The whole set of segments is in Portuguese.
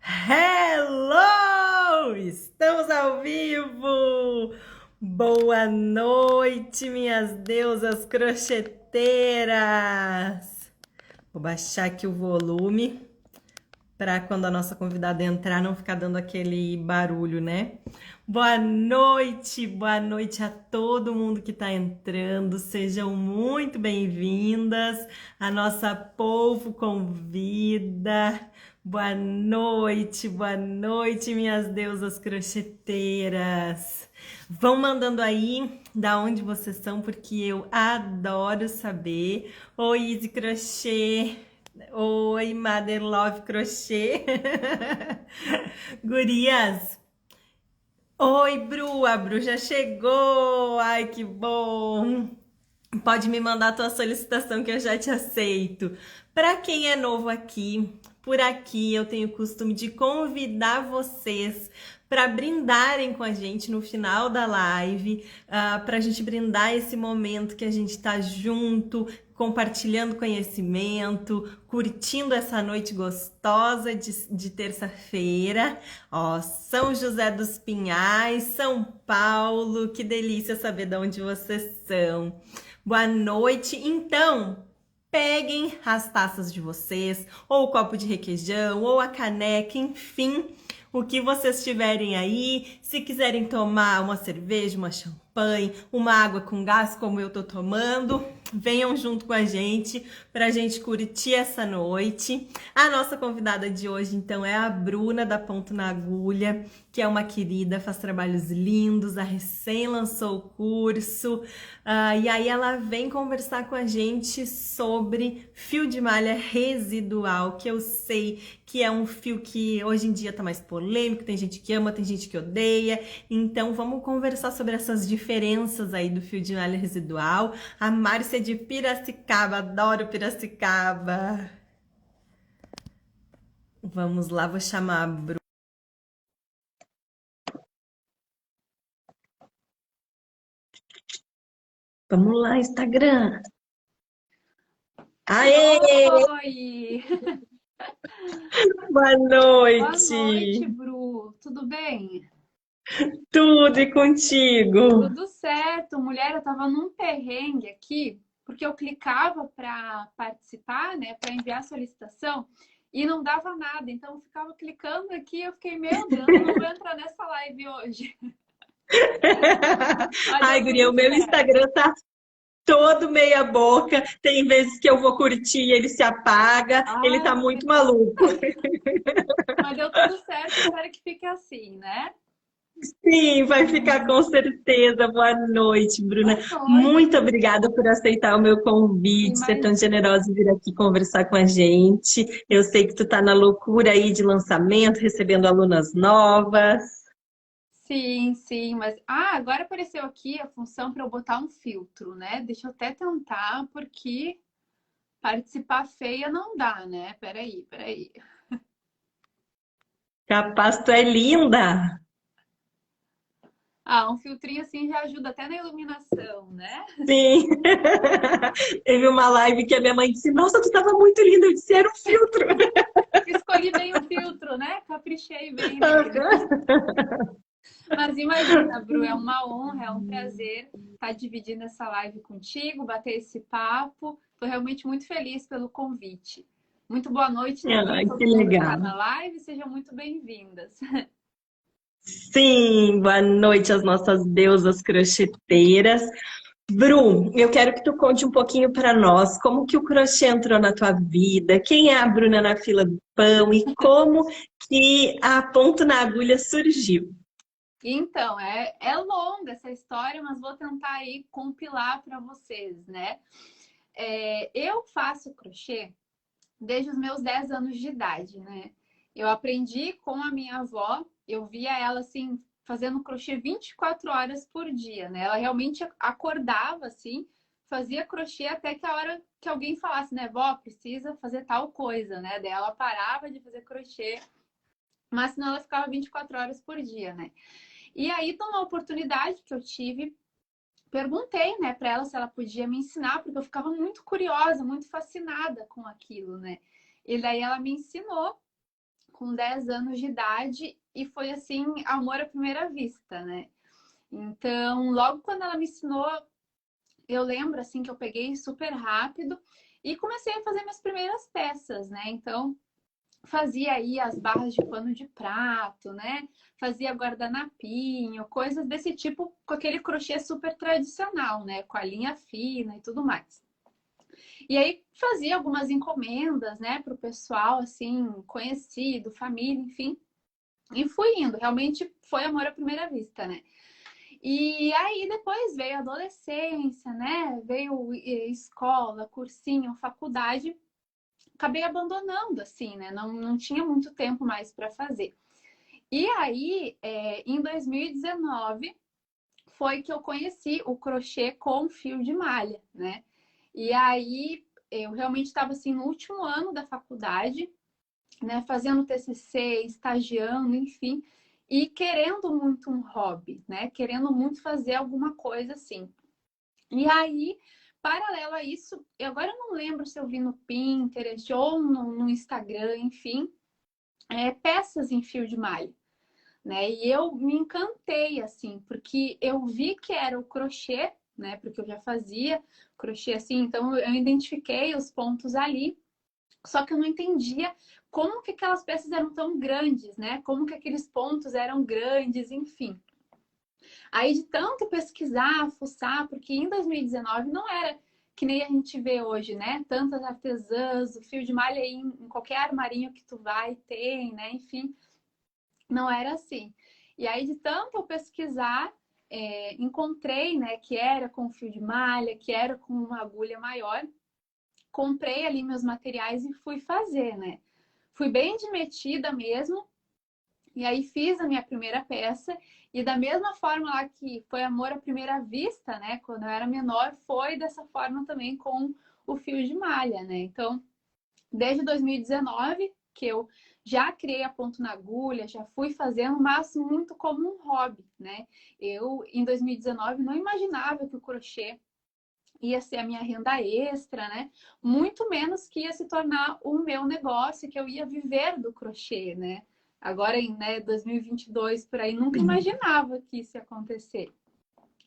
Hello! Estamos ao vivo! Boa noite, minhas deusas crocheteiras! Vou baixar aqui o volume para quando a nossa convidada entrar não ficar dando aquele barulho, né? Boa noite a todo mundo que está entrando. Sejam muito bem-vindas. A nossa Polvo convida. Boa noite, minhas deusas crocheteiras. Vão mandando aí da onde vocês são, porque eu adoro saber. Oi, Easy Crochê. Oi, Mother Love Crochê. Gurias. Oi, Bru. A Bru já chegou. Ai, que bom. Pode me mandar a tua solicitação que eu já te aceito. Para quem é novo aqui, por aqui eu tenho o costume de convidar vocês para brindarem com a gente no final da live, para a gente brindar esse momento que a gente está junto, compartilhando conhecimento, curtindo essa noite gostosa de terça-feira. Ó, São José dos Pinhais, São Paulo, que delícia saber de onde vocês são. Boa noite. Então, peguem as taças de vocês, ou o copo de requeijão, ou a caneca, enfim, o que vocês tiverem aí. Se quiserem tomar uma cerveja, uma champanhe, uma água com gás, como eu tô tomando, venham junto com a gente para a gente curtir essa noite. A nossa convidada de hoje, então, é a Bruna da Ponto na Agulha, que é uma querida, faz trabalhos lindos, a recém lançou o curso. E aí ela vem conversar com a gente sobre fio de malha residual, que eu sei que é um fio que hoje em dia tá mais polêmico, tem gente que ama, tem gente que odeia. Então vamos conversar sobre essas diferenças aí do fio de malha residual. A Márcia de Piracicaba, adoro Piracicaba. Vamos lá, vou chamar a Bru. Vamos lá, Instagram. Aê! Oi! Boa Boa noite, noite! Bru. Tudo bem? Tudo e contigo? Tudo certo. Mulher, eu tava num perrengue aqui, porque eu clicava para participar, né, para enviar a solicitação e não dava nada. Então eu ficava clicando aqui, eu fiquei, meu Deus, eu não vou entrar nessa live hoje. Mas Ai, deu guria, tudo o meu certo. Instagram tá todo meia boca. Tem vezes que eu vou curtir e ele se apaga. Ele tá Ai, muito maluco. mas deu tudo certo. Espero que fique assim, né? Sim, vai ficar com certeza. Boa noite, Bruna. Boa Muito noite. obrigada por aceitar o meu convite, ser tão Imagina. generosa e vir aqui conversar com a gente. Eu sei que tu tá na loucura aí de lançamento, recebendo alunas novas. Sim, sim, mas agora apareceu aqui a função para eu botar um filtro, né? Deixa eu até tentar, porque participar feia não dá, né? Peraí. Capaz, tu é linda. Um filtrinho assim já ajuda até na iluminação, né? Sim. Teve uma live que a minha mãe disse: Nossa, tu tava muito linda. Eu disse: Era um filtro. Escolhi bem o filtro, né? Caprichei bem nele. Mas imagina, Bru, é uma honra, é um prazer estar dividindo essa live contigo, bater esse papo. Estou realmente muito feliz pelo convite. Muito boa noite também Ai, a que todo mundo que está legal. na live, sejam muito bem-vindas. Sim, boa noite às nossas deusas crocheteiras. Bru, eu quero que tu conte um pouquinho para nós como que o crochê entrou na tua vida, quem é a Bruna na fila do pão e como que a Ponto na Agulha surgiu. Então, é longa essa história, mas vou tentar aí compilar para vocês, né? Eu faço crochê desde os meus 10 anos de idade, né? Eu aprendi com a minha avó, eu via ela assim, fazendo crochê 24 horas por dia, né? Ela realmente acordava assim, fazia crochê até que a hora que alguém falasse, né, vó, precisa fazer tal coisa, né? Daí ela parava de fazer crochê, mas senão ela ficava 24 horas por dia, né? E aí, numa oportunidade que eu tive, perguntei, né, para ela se ela podia me ensinar, porque eu ficava muito curiosa, muito fascinada com aquilo, né? E daí ela me ensinou com 10 anos de idade e foi assim, amor à primeira vista, né? Então, logo quando ela me ensinou, eu lembro assim que eu peguei super rápido e comecei a fazer minhas primeiras peças, né? Então, fazia aí as barras de pano de prato, né? Fazia guardanapinho, coisas desse tipo, com aquele crochê super tradicional, né? Com a linha fina e tudo mais. E aí fazia algumas encomendas, né, para o pessoal, assim, conhecido, família, enfim. E fui indo, realmente foi amor à primeira vista, né? E aí depois veio a adolescência, né? Veio escola, cursinho, faculdade. Acabei abandonando, assim, né? Não tinha muito tempo mais para fazer. E aí, em 2019, foi que eu conheci o crochê com fio de malha, né? E aí, eu realmente estava, assim, no último ano da faculdade, né? Fazendo TCC, estagiando, enfim. E querendo muito um hobby, né? Querendo muito fazer alguma coisa assim. E aí, paralelo a isso, eu agora não lembro se eu vi no Pinterest ou no Instagram, enfim, peças em fio de malha, né? E eu me encantei, assim, porque eu vi que era o crochê, né? Porque eu já fazia crochê assim, então eu identifiquei os pontos ali, só que eu não entendia como que aquelas peças eram tão grandes, né? Como que aqueles pontos eram grandes, enfim. Aí de tanto pesquisar, fuçar, porque em 2019 não era que nem a gente vê hoje, né? Tantas artesãs, o fio de malha aí em qualquer armarinho que tu vai tem, né? Enfim, não era assim. E aí de tanto eu pesquisar, encontrei, né, que era com fio de malha, que era com uma agulha maior. Comprei ali meus materiais e fui fazer, né? Fui bem de metida mesmo. E aí fiz a minha primeira peça e da mesma forma lá que foi amor à primeira vista, né? Quando eu era menor, foi dessa forma também com o fio de malha, né? Então, desde 2019 que eu já criei a ponto na agulha, já fui fazendo, mas muito como um hobby, né? Eu, em 2019, não imaginava que o crochê ia ser a minha renda extra, né? Muito menos que ia se tornar o meu negócio, que eu ia viver do crochê, né? Agora em, né, 2022, por aí, nunca imaginava que isso ia acontecer.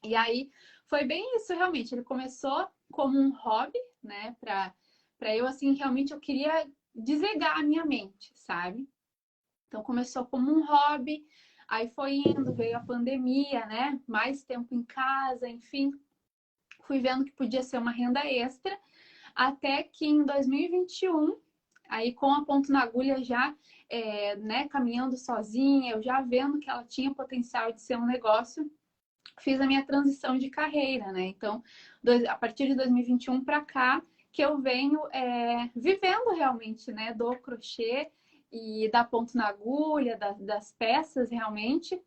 E aí foi bem isso, realmente. Ele começou como um hobby, né? Para eu, assim, realmente eu queria desligar a minha mente, sabe? Então começou como um hobby, aí foi indo, veio a pandemia, né? Mais tempo em casa, enfim. Fui vendo que podia ser uma renda extra, até que em 2021, aí com a ponto na agulha já, né, caminhando sozinha, eu já vendo que ela tinha potencial de ser um negócio, fiz a minha transição de carreira, né? Então, a partir de 2021 para cá, que eu venho vivendo realmente, né, do crochê e da ponto na agulha, das peças realmente.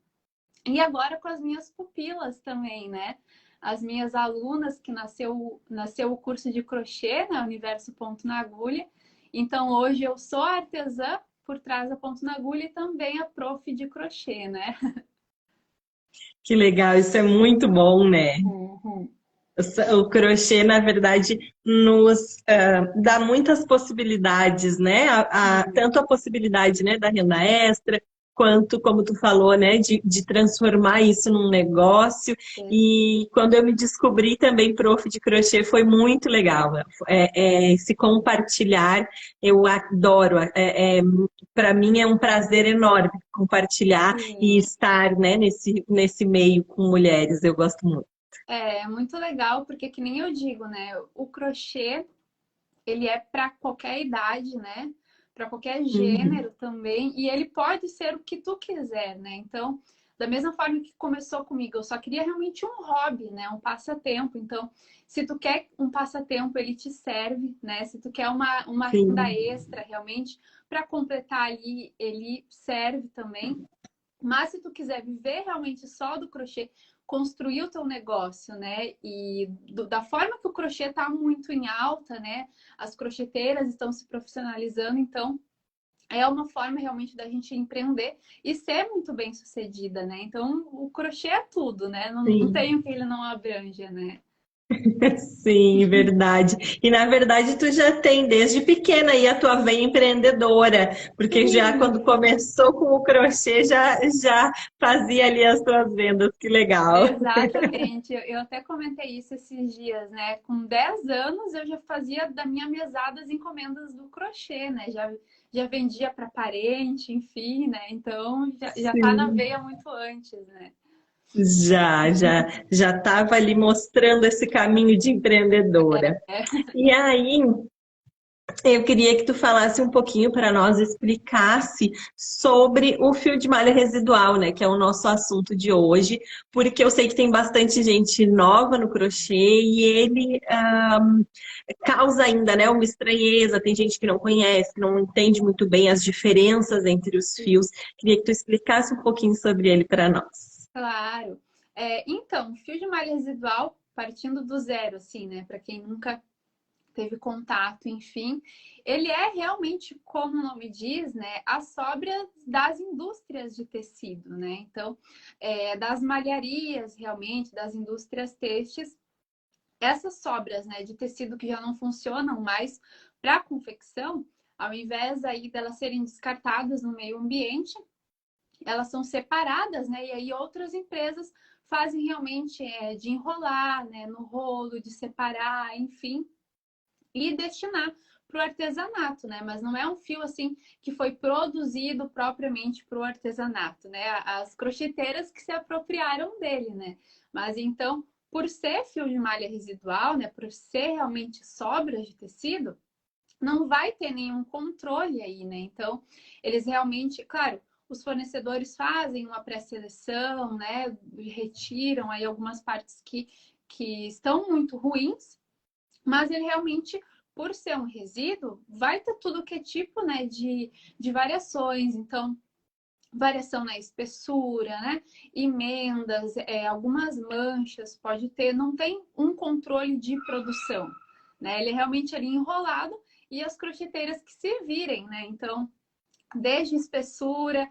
E agora com as minhas pupilas também, né? As minhas alunas que nasceu o curso de crochê, né? Universo Ponto na Agulha. Então hoje eu sou a artesã por trás da Ponto na Agulha e também a prof de crochê, né? Que legal, isso é muito bom, né? Uhum. O crochê, na verdade, nos dá muitas possibilidades, né? Tanto a possibilidade, né, da renda extra, quanto, como tu falou, né, de transformar isso num negócio. E quando eu me descobri também prof de crochê, foi muito legal. Se compartilhar, eu adoro. Para mim é um prazer enorme compartilhar e Sim. estar, né, nesse meio com mulheres. Eu gosto muito. É muito legal porque que nem eu digo, né? O crochê, ele é para qualquer idade, né? Para qualquer Uhum. gênero também, e ele pode ser o que tu quiser, né? Então, da mesma forma que começou comigo, eu só queria realmente um hobby, né? Um passatempo. Então, se tu quer um passatempo, ele te serve, né? Se tu quer uma renda Sim. extra realmente para completar ali, ele serve também. Mas se tu quiser viver realmente só do crochê, construir o teu negócio, né? E da forma que o crochê está muito em alta, né? As crocheteiras estão se profissionalizando, então é uma forma realmente da gente empreender e ser muito bem sucedida, né? Então o crochê é tudo, né? Não Sim. tem o que ele não abranja, né? Sim, verdade. E na verdade tu já tem desde pequena aí a tua veia empreendedora, porque já Sim, quando começou com o crochê já fazia ali as tuas vendas, que legal. exatamente. Eu até comentei isso esses dias, né? Com 10 anos eu já fazia da minha mesada as encomendas do crochê, né? Já vendia para parente, enfim, né? Então já tá na Sim. veia muito antes, né? Já estava ali mostrando esse caminho de empreendedora. É, E aí, eu queria que tu falasse um pouquinho para nós, explicasse sobre o fio de malha residual, né, que é o nosso assunto de hoje, porque eu sei que tem bastante gente nova no crochê e ele causa ainda, né, uma estranheza, tem gente que não conhece, que não entende muito bem as diferenças entre os fios. Queria que tu explicasse um pouquinho sobre ele para nós. claro. Então, fio de malha residual, partindo do zero, assim, né? Para quem nunca teve contato, enfim, ele é realmente, como o nome diz, né, as sobras das indústrias de tecido, né? Então, das malharias, realmente, das indústrias têxteis, essas sobras, né, de tecido que já não funcionam mais para confecção, ao invés aí delas serem descartadas no meio ambiente, elas são separadas, né? E aí outras empresas fazem realmente de enrolar, né, no rolo, de separar, enfim, e destinar para o artesanato, né? Mas não é um fio assim que foi produzido propriamente para o artesanato, né? As crocheteiras que se apropriaram dele, né? Mas então, por ser fio de malha residual, né? Por ser realmente sobras de tecido, não vai ter nenhum controle aí, né? Então, eles realmente, claro, os fornecedores fazem uma pré-seleção, né? E retiram aí algumas partes que estão muito ruins, mas ele realmente, por ser um resíduo, vai ter tudo que é tipo, né, de variações. Então, variação na espessura, né? Emendas, algumas manchas pode ter, não tem um controle de produção, né? Ele é realmente ali enrolado e as crocheteiras que se virem, né? Então, desde espessura,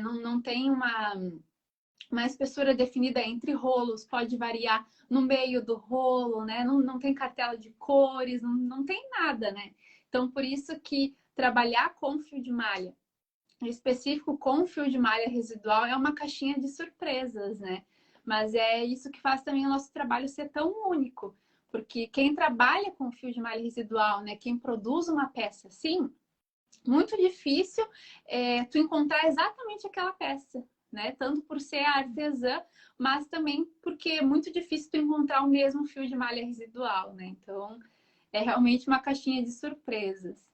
não tem uma espessura definida entre rolos, pode variar no meio do rolo, né? Não tem cartela de cores, não tem nada, né? Então, por isso que trabalhar com fio de malha específico com fio de malha residual é uma caixinha de surpresas, né? Mas é isso que faz também o nosso trabalho ser tão único, porque quem trabalha com fio de malha residual, né? Quem produz uma peça assim, muito difícil tu encontrar exatamente aquela peça, né? Tanto por ser artesã, mas também porque é muito difícil tu encontrar o mesmo fio de malha residual, né? Então, é realmente uma caixinha de surpresas.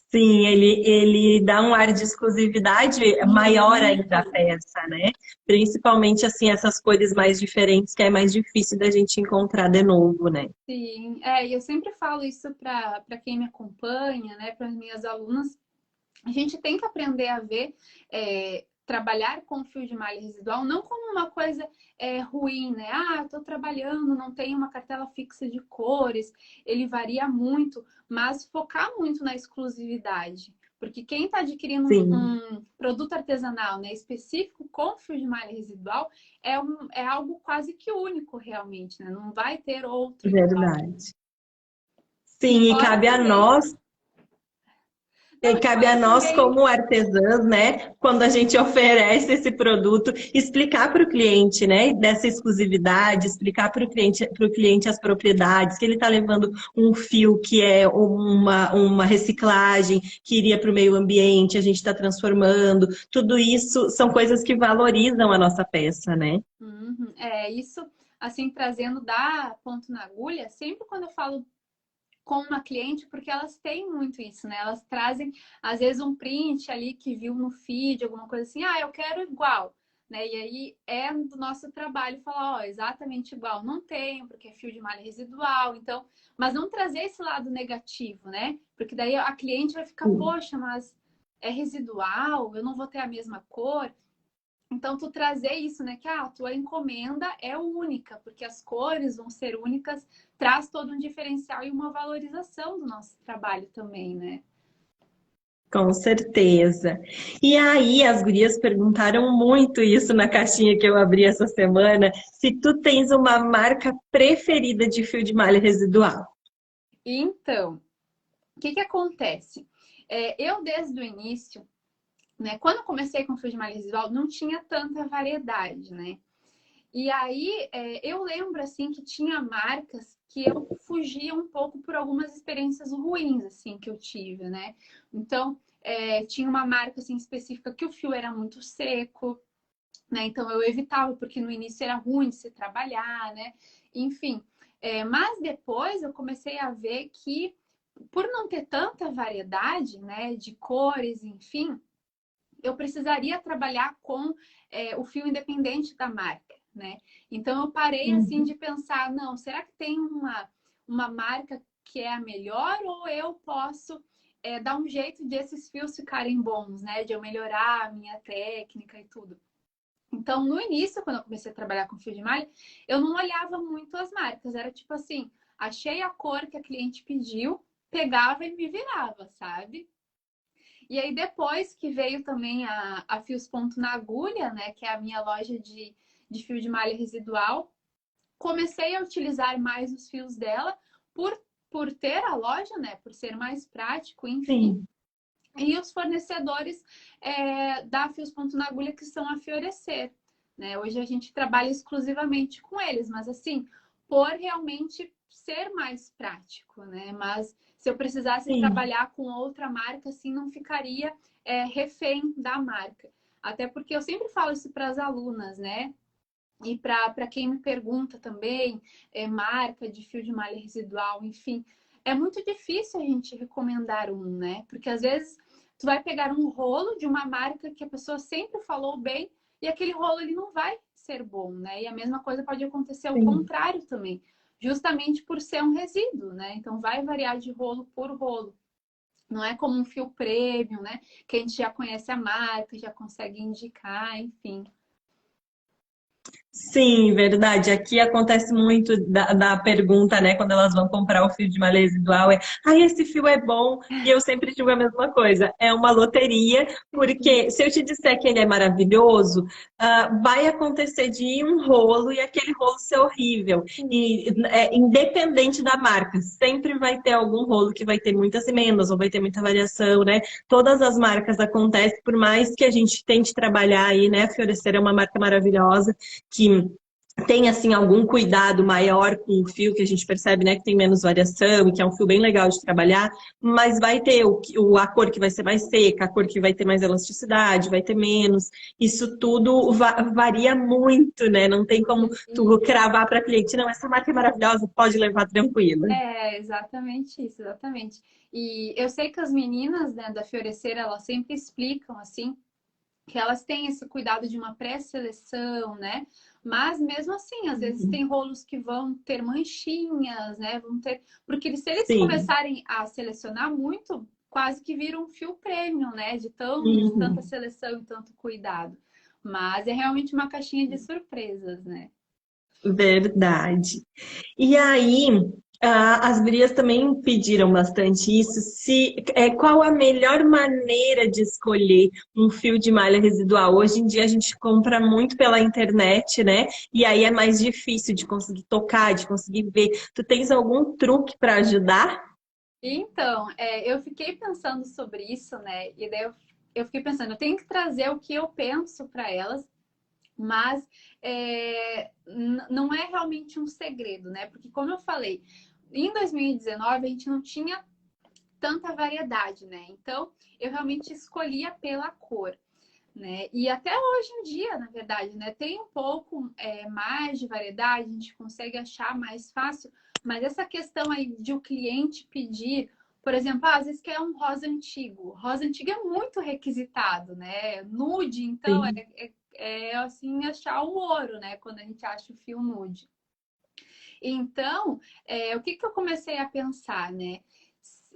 Sim, ele dá um ar de exclusividade maior ainda à Muito. peça, né? Principalmente assim, essas cores mais diferentes que é mais difícil da gente encontrar de novo, né? Sim, e eu sempre falo isso para quem me acompanha, né, para as minhas alunas. A gente tem que aprender a ver, trabalhar com fio de malha residual não como uma coisa ruim, né? Ah, estou trabalhando, não tem uma cartela fixa de cores, ele varia muito, mas focar muito na exclusividade. Porque quem está adquirindo Sim, um produto artesanal, né, específico com fio de malha residual é algo quase que único realmente, né? Não vai ter outro igual. verdade. Sim, e Embora cabe a também, nós. E não, cabe a embora nós, também como artesãs, né, quando a gente oferece esse produto, explicar para o cliente, né, dessa exclusividade, explicar para o cliente as propriedades, que ele está levando um fio que é uma reciclagem, que iria para o meio ambiente, a gente está transformando. Tudo isso são coisas que valorizam a nossa peça, né? uhum. Isso, assim, trazendo da ponto na agulha, sempre quando eu falo com uma cliente, porque elas têm muito isso, né? Elas trazem, às vezes, um print ali que viu no feed, alguma coisa assim, ah, eu quero igual, né? E aí é do nosso trabalho falar, ó, exatamente igual. Não tem, porque é fio de malha residual, então, mas não trazer esse lado negativo, né? Porque daí a cliente vai ficar, poxa, mas é residual, eu não vou ter a mesma cor. Então, tu trazer isso, né? Que a tua encomenda é única, porque as cores vão ser únicas, traz todo um diferencial e uma valorização do nosso trabalho também, né? Com certeza. E aí, as gurias perguntaram muito isso na caixinha que eu abri essa semana, se tu tens uma marca preferida de fio de malha residual. Então, o que que acontece? Eu, desde o início, né, quando eu comecei com fio de malha residual, não tinha tanta variedade, né? E aí, eu lembro, assim, que tinha marcas que eu fugia um pouco por algumas experiências ruins, assim, que eu tive, né? Então, tinha uma marca, assim, específica que o fio era muito seco, né? Então, eu evitava, porque no início era ruim de se trabalhar, né? Enfim, mas depois eu comecei a ver que, por não ter tanta variedade, né, de cores, enfim, eu precisaria trabalhar com o fio independente da marca, né? Então eu parei assim Uhum. de pensar, não, será que tem uma marca que é a melhor ou eu posso dar um jeito de esses fios ficarem bons, né? De eu melhorar a minha técnica e tudo. Então, no início, quando eu comecei a trabalhar com fio de malha, eu não olhava muito as marcas. Era tipo assim, achei a cor que a cliente pediu, pegava e me virava, sabe? E aí, depois que veio também a Fios Ponto na Agulha, né? Que é a minha loja de fio de malha residual, comecei a utilizar mais os fios dela por ter a loja, né? Por ser mais prático, enfim. Sim, E os fornecedores da Fios Ponto na Agulha, que são a Fiorecer. Né? Hoje a gente trabalha exclusivamente com eles, mas assim, por realmente ser mais prático, né? Mas se eu precisasse sim. trabalhar com outra marca, assim, não ficaria refém da marca. Até porque eu sempre falo isso para as alunas, né? E para quem me pergunta também, marca de fio de malha residual, enfim, é muito difícil a gente recomendar um, né? Porque às vezes tu vai pegar um rolo de uma marca que a pessoa sempre falou bem e aquele rolo ele não vai ser bom, né? E a mesma coisa pode acontecer ao Sim. contrário também, justamente por ser um resíduo, né? Então vai variar de rolo por rolo. Não é como um fio premium, né? Que a gente já conhece a marca, já consegue indicar, enfim. Sim, verdade. Aqui acontece muito da pergunta, né, quando elas vão comprar o fio de malha residual, esse fio é bom, e eu sempre digo a mesma coisa, é uma loteria, porque se eu te disser que ele é maravilhoso, vai acontecer de ir um rolo e aquele rolo ser horrível, e independente da marca, sempre vai ter algum rolo que vai ter muitas emendas, ou vai ter muita variação, né, todas as marcas acontecem, por mais que a gente tente trabalhar aí, né, a Fiorecer é uma marca maravilhosa, que tem assim algum cuidado maior com o fio, que a gente percebe, né, que tem menos variação e que é um fio bem legal de trabalhar, mas vai ter a cor que vai ser mais seca, a cor que vai ter mais elasticidade, vai ter menos. Isso tudo varia muito, né? Não tem como tu cravar para cliente, não, essa marca é maravilhosa, pode levar tranquila. É, exatamente isso, exatamente. E eu sei que as meninas, né, da Fiorecer, elas sempre explicam, assim, que elas têm esse cuidado de uma pré-seleção, né? Mas mesmo assim, às vezes tem rolos que vão ter manchinhas, né? Vão ter. Porque se eles Sim. começarem a selecionar muito, quase que vira um fio premium, né? De tanta Uhum. seleção e tanto cuidado. Mas é realmente uma caixinha de surpresas, né? Verdade. E aí, as gurias também pediram bastante isso. Qual a melhor maneira de escolher um fio de malha residual? Hoje em dia a gente compra muito pela internet, né? E aí é mais difícil de conseguir tocar, de conseguir ver. Tu tens algum truque para ajudar? Então, eu fiquei pensando sobre isso, né? E daí eu fiquei pensando, eu tenho que trazer o que eu penso para elas, mas não é realmente um segredo, né? Porque, como eu falei, em 2019 a gente não tinha tanta variedade, né? Então, eu realmente escolhia pela cor. Né? E até hoje em dia, na verdade, né? Tem um pouco mais de variedade, a gente consegue achar mais fácil, mas essa questão aí de o cliente pedir, por exemplo, às vezes quer um rosa antigo. Rosa antigo é muito requisitado, né? Nude, então, Sim. assim, achar o ouro, né? Quando a gente acha o fio nude. Então, o que que eu comecei a pensar, né?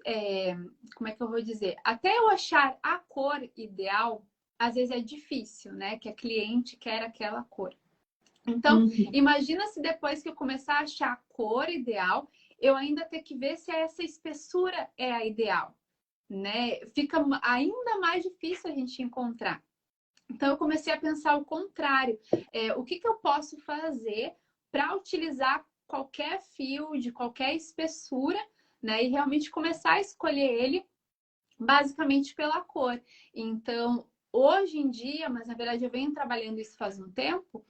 É, como é que eu vou dizer? Até eu achar a cor ideal, às vezes é difícil, né? Que a cliente quer aquela cor. Então, Uhum. imagina se depois que eu começar a achar a cor ideal, eu ainda ter que ver se essa espessura é a ideal. né? Fica ainda mais difícil a gente encontrar. Então, eu comecei a pensar o contrário. O que eu posso fazer para utilizar qualquer fio de qualquer espessura, né? E realmente começar a escolher ele basicamente pela cor. Então, hoje em dia, mas na verdade eu venho trabalhando isso faz um tempo,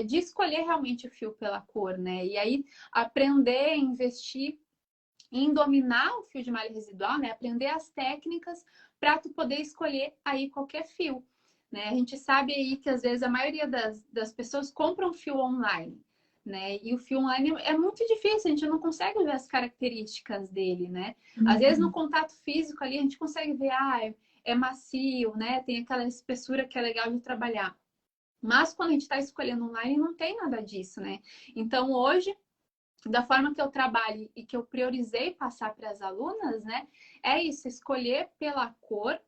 de escolher realmente o fio pela cor, né? E aí aprender, investir em dominar o fio de malha residual, né? Aprender as técnicas para tu poder escolher aí qualquer fio, né? A gente sabe aí que às vezes a maioria das pessoas compram fio online, né? E o fio online é muito difícil, a gente não consegue ver as características dele, né? Às vezes no contato físico ali a gente consegue ver, é macio, né? Tem aquela espessura que é legal de trabalhar. Mas quando a gente está escolhendo online, não tem nada disso, né? Então hoje da forma que eu trabalho e que eu priorizei passar para as alunas, né? É isso, escolher pela cor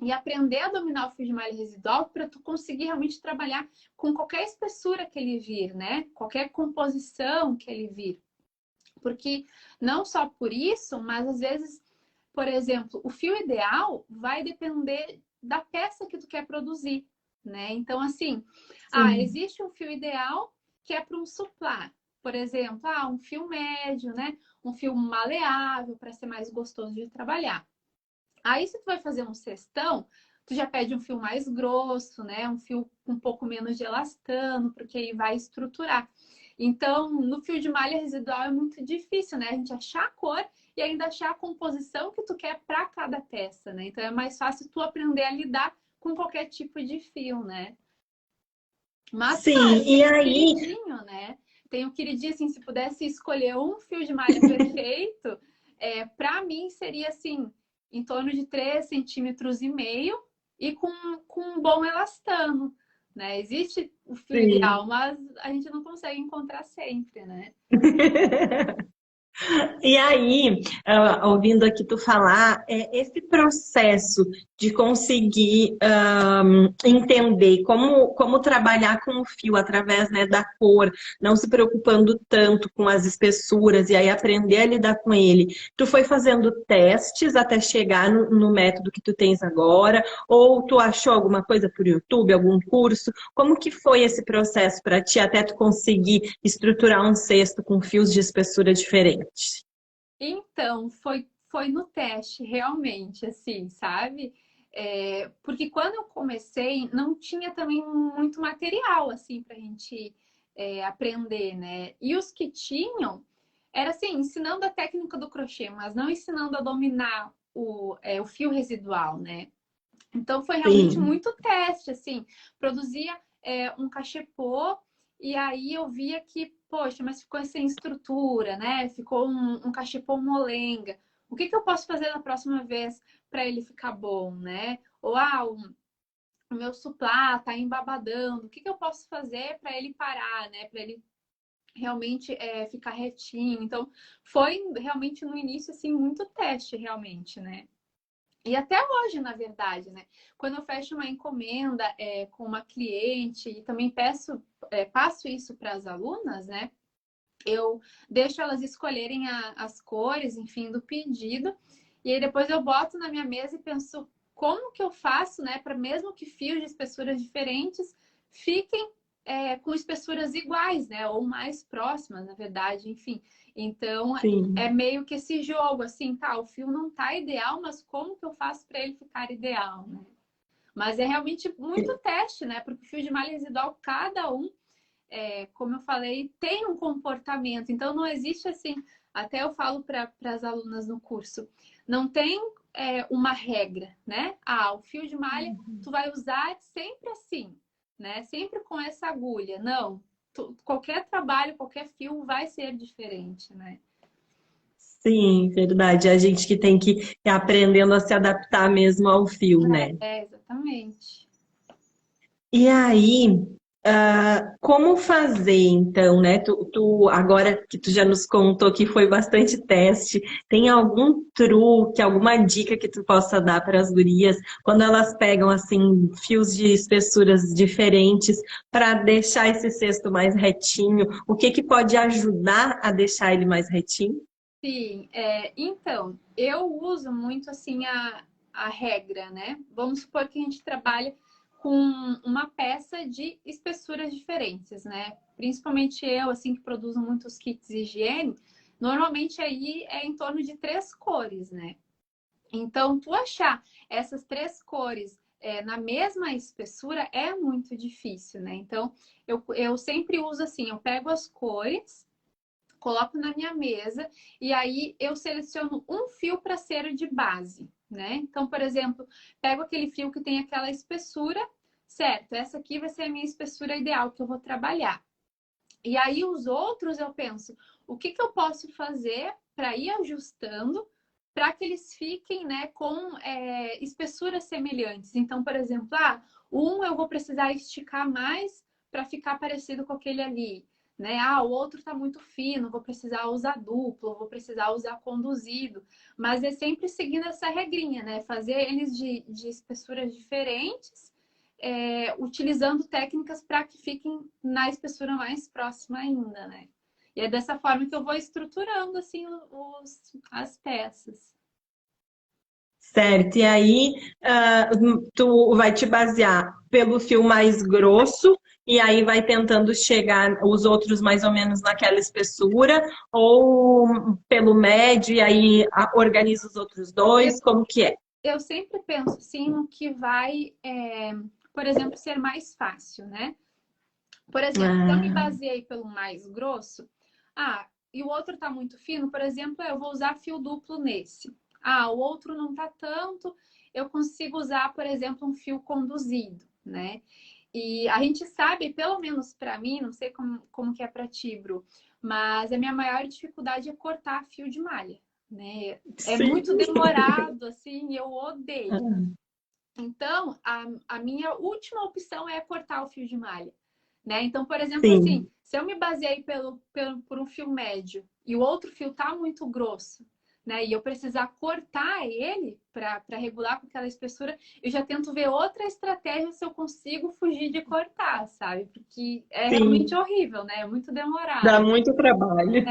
e aprender a dominar o fio de malha residual para tu conseguir realmente trabalhar com qualquer espessura que ele vir, né? Qualquer composição que ele vir. Porque não só por isso, mas às vezes, por exemplo, o fio ideal vai depender da peça que tu quer produzir, né? Então, assim, Sim. existe um fio ideal que é para um suplá. Por exemplo, um fio médio, né? Um fio maleável para ser mais gostoso de trabalhar. Aí, se tu vai fazer um cestão, tu já pede um fio mais grosso, né? Um fio com um pouco menos de elastano, porque aí vai estruturar. Então, no fio de malha residual é muito difícil, né? A gente achar a cor e ainda achar a composição que tu quer para cada peça, né? Então, é mais fácil tu aprender a lidar com qualquer tipo de fio, né? Mas, Sim, claro, e tem o aí, queridinho, né? Tem o queridinho, assim, se pudesse escolher um fio de malha perfeito, para mim seria, assim, em torno de 3,5 cm e com um bom elastano, né? Existe o fio sim. ideal, mas a gente não consegue encontrar sempre, né? E aí, ouvindo aqui tu falar, esse processo de conseguir entender como trabalhar com o fio através, né, da cor, não se preocupando tanto com as espessuras e aí aprender a lidar com ele. Tu foi fazendo testes até chegar no método que tu tens agora? Ou tu achou alguma coisa por YouTube, algum curso? Como que foi esse processo para ti até tu conseguir estruturar um cesto com fios de espessura diferentes? Então, foi no teste, realmente, assim, sabe? Porque quando eu comecei, não tinha também muito material, assim, pra gente aprender, né? E os que tinham, era assim, ensinando a técnica do crochê, mas não ensinando a dominar o fio residual, né? Então foi realmente Sim, muito teste, assim, produzia um cachepô e aí eu via que, poxa, mas ficou sem estrutura, né? Ficou um cachepô molenga. O que eu posso fazer na próxima vez para ele ficar bom, né? Ou o meu suplá tá embabadando. O que eu posso fazer para ele parar, né? Para ele realmente ficar retinho. Então foi realmente no início assim muito teste, realmente, né? E até hoje, na verdade, né? Quando eu fecho uma encomenda com uma cliente e também passo isso para as alunas, né? Eu deixo elas escolherem as cores, enfim, do pedido. E aí depois eu boto na minha mesa e penso como que eu faço, né? Para mesmo que fios de espessuras diferentes fiquem com espessuras iguais, né? Ou mais próximas, na verdade, enfim. Então é sim. meio que esse jogo, assim, tá? O fio não tá ideal, mas como que eu faço para ele ficar ideal, né? Mas é realmente muito teste, né? Porque o fio de malha residual, cada um como eu falei, tem um comportamento. Então, não existe assim. Até eu falo para as alunas no curso: não tem uma regra, né? O fio de malha tu vai usar sempre assim, né? Sempre com essa agulha. Não. Qualquer trabalho, qualquer fio vai ser diferente, né? Sim, verdade. A gente que tem que ir aprendendo a se adaptar mesmo ao fio, né? Exatamente. E aí, como fazer então, né? Agora que tu já nos contou que foi bastante teste, tem algum truque, alguma dica que tu possa dar para as gurias quando elas pegam assim fios de espessuras diferentes para deixar esse cesto mais retinho? O que que pode ajudar a deixar ele mais retinho? Sim, então, eu uso muito assim a regra, né? Vamos supor que a gente trabalha com uma peça de espessuras diferentes, né? Principalmente eu, assim, que produzo muitos kits de higiene, normalmente aí é em torno de 3 cores, né? Então, tu achar essas 3 cores na mesma espessura é muito difícil, né? Então, eu sempre uso assim, eu pego as cores, coloco na minha mesa e aí eu seleciono um fio para cera de base, né? Então, por exemplo, pego aquele fio que tem aquela espessura, certo? Essa aqui vai ser a minha espessura ideal que eu vou trabalhar. E aí os outros eu penso, o que eu posso fazer para ir ajustando para que eles fiquem, né, com espessuras semelhantes. Então, por exemplo, um eu vou precisar esticar mais para ficar parecido com aquele ali. Né? O outro está muito fino, vou precisar usar duplo, vou precisar usar conduzido. Mas é sempre seguindo essa regrinha, né? Fazer eles de espessuras diferentes, utilizando técnicas para que fiquem na espessura mais próxima ainda, né? E é dessa forma que eu vou estruturando assim as peças. Certo, e aí tu vai te basear pelo fio mais grosso e aí vai tentando chegar os outros mais ou menos naquela espessura, ou pelo médio e aí organiza os outros Eu, dois, como que é? eu sempre penso assim no que vai, por exemplo, ser mais fácil, né? Por exemplo, se eu me Ah, baseei pelo mais grosso, e o outro tá muito fino, por exemplo, eu vou usar fio duplo nesse. O outro não tá tanto, eu consigo usar, por exemplo, um fio conduzido, né? E a gente sabe, pelo menos para mim, não sei como que é para ti, Bru, mas a minha maior dificuldade é cortar fio de malha, né? É sim. muito demorado, assim, e eu odeio. Então, a minha última opção é cortar o fio de malha. Né? Então, por exemplo, assim, Sim, se eu me baseei por um fio médio e o outro fio tá muito grosso, né? E eu precisar cortar ele para regular com aquela espessura, eu já tento ver outra estratégia se eu consigo fugir de cortar, sabe? Porque é realmente sim, horrível, né? É muito dá demorado. muito trabalho.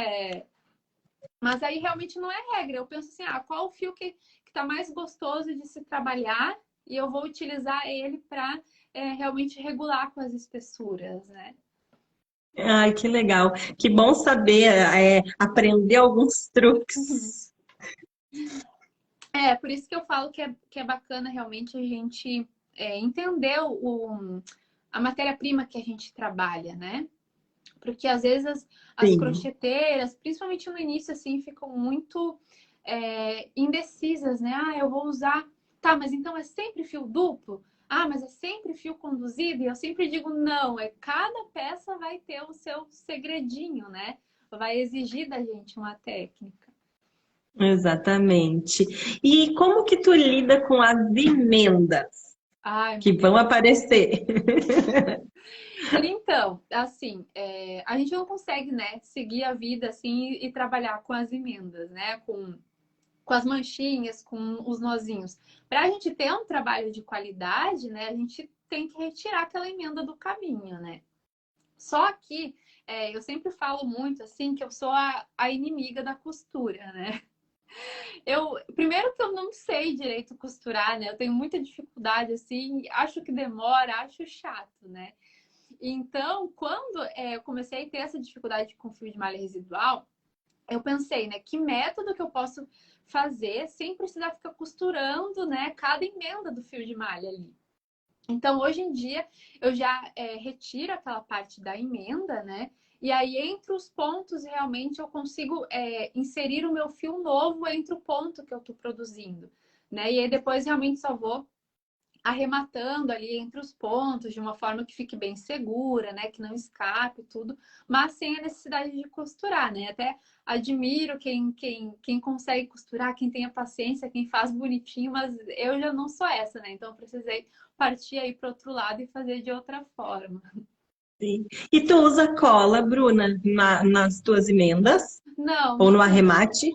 Mas aí realmente não é regra. Eu penso assim, qual o fio que tá mais gostoso de se trabalhar e eu vou utilizar ele para realmente regular com as espessuras, né? Ai, que legal. Que bom saber, aprender alguns truques. Por isso que eu falo que é bacana realmente a gente entender a matéria-prima que a gente trabalha, né? Porque às vezes as Sim, crocheteiras, principalmente no início, assim, ficam muito indecisas, né? Eu vou usar. Tá, mas então é sempre fio duplo? Mas é sempre fio conduzido? E eu sempre digo, não, cada peça vai ter o seu segredinho, né? Vai exigir da gente uma técnica. exatamente. E como que tu lida com as emendas Ai, que meu vão Deus. aparecer? Então, assim, a gente não consegue, né, seguir a vida assim e trabalhar com as emendas, né, com as manchinhas, com os nozinhos. Para a gente ter um trabalho de qualidade, né, a gente tem que retirar aquela emenda do caminho, né? Só que eu sempre falo muito assim que eu sou a inimiga da costura, né? Primeiro que eu não sei direito costurar, né? Eu tenho muita dificuldade assim, acho que demora, acho chato, né? Então, quando eu comecei a ter essa dificuldade com fio de malha residual, eu pensei, né, que método que eu posso fazer sem precisar ficar costurando, né, cada emenda do fio de malha ali. Então, hoje em dia, eu já retiro aquela parte da emenda, né? E aí, entre os pontos, realmente, eu consigo inserir o meu fio novo entre o ponto que eu estou produzindo, né? E aí, depois, realmente, só vou arrematando ali entre os pontos de uma forma que fique bem segura, né? Que não escape tudo, mas sem a necessidade de costurar, né? Até admiro quem consegue costurar, quem tem a paciência, quem faz bonitinho, mas eu já não sou essa, né? Então eu precisei partir aí para outro lado e fazer de outra forma. Sim. E tu usa cola, Bruna, nas tuas emendas? Não, Ou no nunca arremate?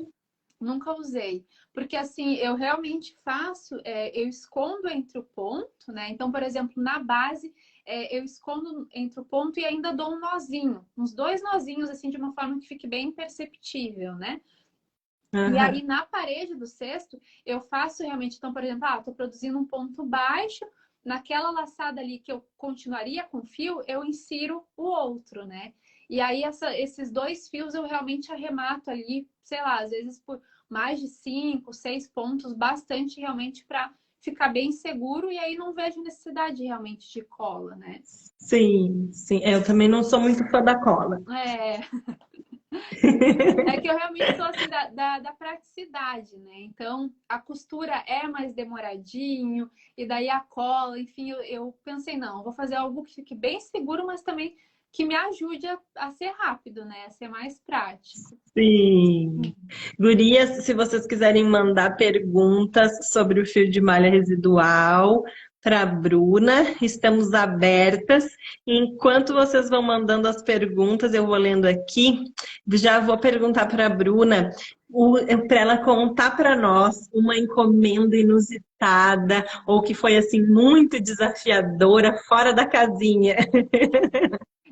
Nunca usei. Porque assim, eu realmente faço, eu escondo entre o ponto, né? Então, por exemplo, na base, eu escondo entre o ponto e ainda dou um nozinho, uns 2 nozinhos, assim, de uma forma que fique bem perceptível, né? E aí, Aham. na parede do cesto, eu faço realmente, então, por exemplo, estou produzindo um ponto baixo, naquela laçada ali que eu continuaria com fio, eu insiro o outro, né? E aí, esses dois fios eu realmente arremato ali, sei lá, às vezes por mais de 5, 6 pontos, bastante realmente para ficar bem seguro, e aí não vejo necessidade realmente de cola, né? Sim, sim. Eu também não sou muito fã da cola. É, é que eu realmente sou assim da praticidade, né? Então a costura é mais demoradinho, e daí a cola, enfim, eu pensei, não, eu vou fazer algo que fique bem seguro, mas também que me ajude a ser rápido, né? A ser mais prático. Sim. Gurias, se vocês quiserem mandar perguntas sobre o fio de malha residual para a Bruna, estamos abertas. Enquanto vocês vão mandando as perguntas, eu vou lendo aqui. Já vou perguntar para a Bruna para ela contar para nós uma encomenda inusitada ou que foi assim muito desafiadora, fora da casinha.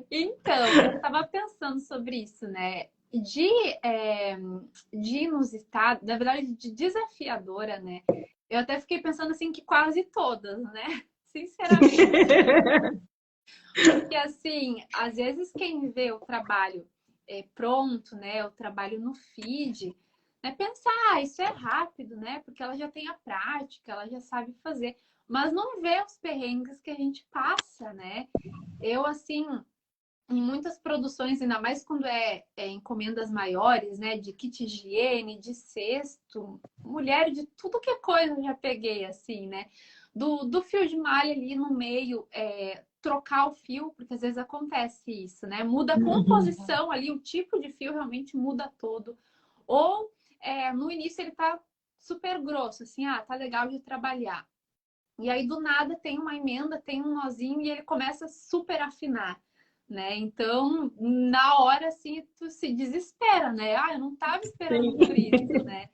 Então, eu estava pensando sobre isso, né? De, é, de inusitado, na verdade, de desafiadora, né? Eu até fiquei pensando assim que quase todas, né? Sinceramente. Porque, assim, às vezes quem vê o trabalho pronto, né? O trabalho no feed, né? Pensa, ah, isso é rápido, né? Porque ela já tem a prática, ela já sabe fazer. Mas não vê os perrengues que a gente passa, né? Eu, assim, em muitas produções, ainda mais quando é encomendas maiores, né? De kit higiene, de cesto, mulher, de tudo que é coisa eu já peguei, assim, né? Do fio de malha ali no meio, trocar o fio, porque às vezes acontece isso, né? Muda a composição ali, o tipo de fio realmente muda todo. Ou no início ele tá super grosso, assim, ah, tá legal de trabalhar. E aí, do nada, tem uma emenda, tem um nozinho e ele começa a super afinar, né? Então, na hora, assim, tu se desespera, né? Ah, eu não estava esperando por Sim. isso, né?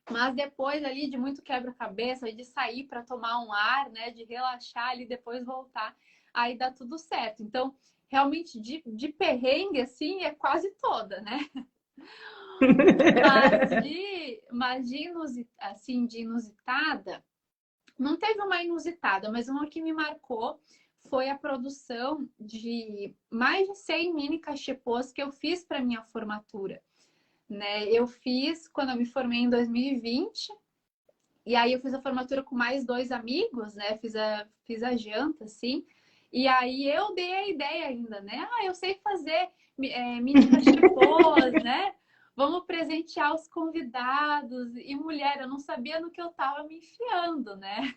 Mas depois ali de muito quebra-cabeça, de sair para tomar um ar, né? De relaxar ali, depois voltar, aí dá tudo certo. Então, realmente, de perrengue, assim, é quase toda, né? Assim, de inusitada, não teve uma inusitada, mas uma que me marcou foi a produção de mais de 100 mini cachepôs que eu fiz para minha formatura, né? Eu fiz quando eu me formei em 2020, e aí eu fiz a formatura com mais dois amigos, né? Fiz a janta, assim, e aí eu dei a ideia ainda, né? Ah, eu sei fazer mini cachepôs, né? Vamos presentear os convidados. E mulher, eu não sabia no que eu estava me enfiando, né?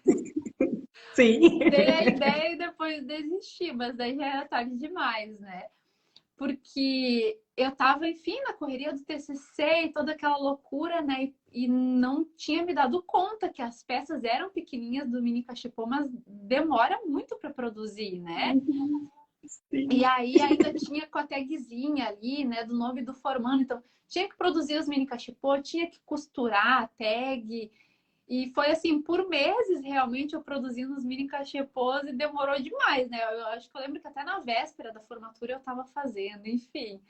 Sim. Dei a ideia e depois desisti, mas daí já era tarde demais, né? Porque eu tava, enfim, na correria do TCC e toda aquela loucura, né? E não tinha me dado conta que as peças eram pequenininhas do mini cachepô, mas demora muito para produzir, né? E Sim. aí ainda tinha com a tagzinha ali, né, do nome do formando. Então, tinha que produzir os mini cachepô, tinha que costurar a tag. E foi assim, por meses realmente eu produzindo os mini cachepôs e demorou demais, né? Eu acho que eu lembro que até na véspera da formatura eu estava fazendo, enfim.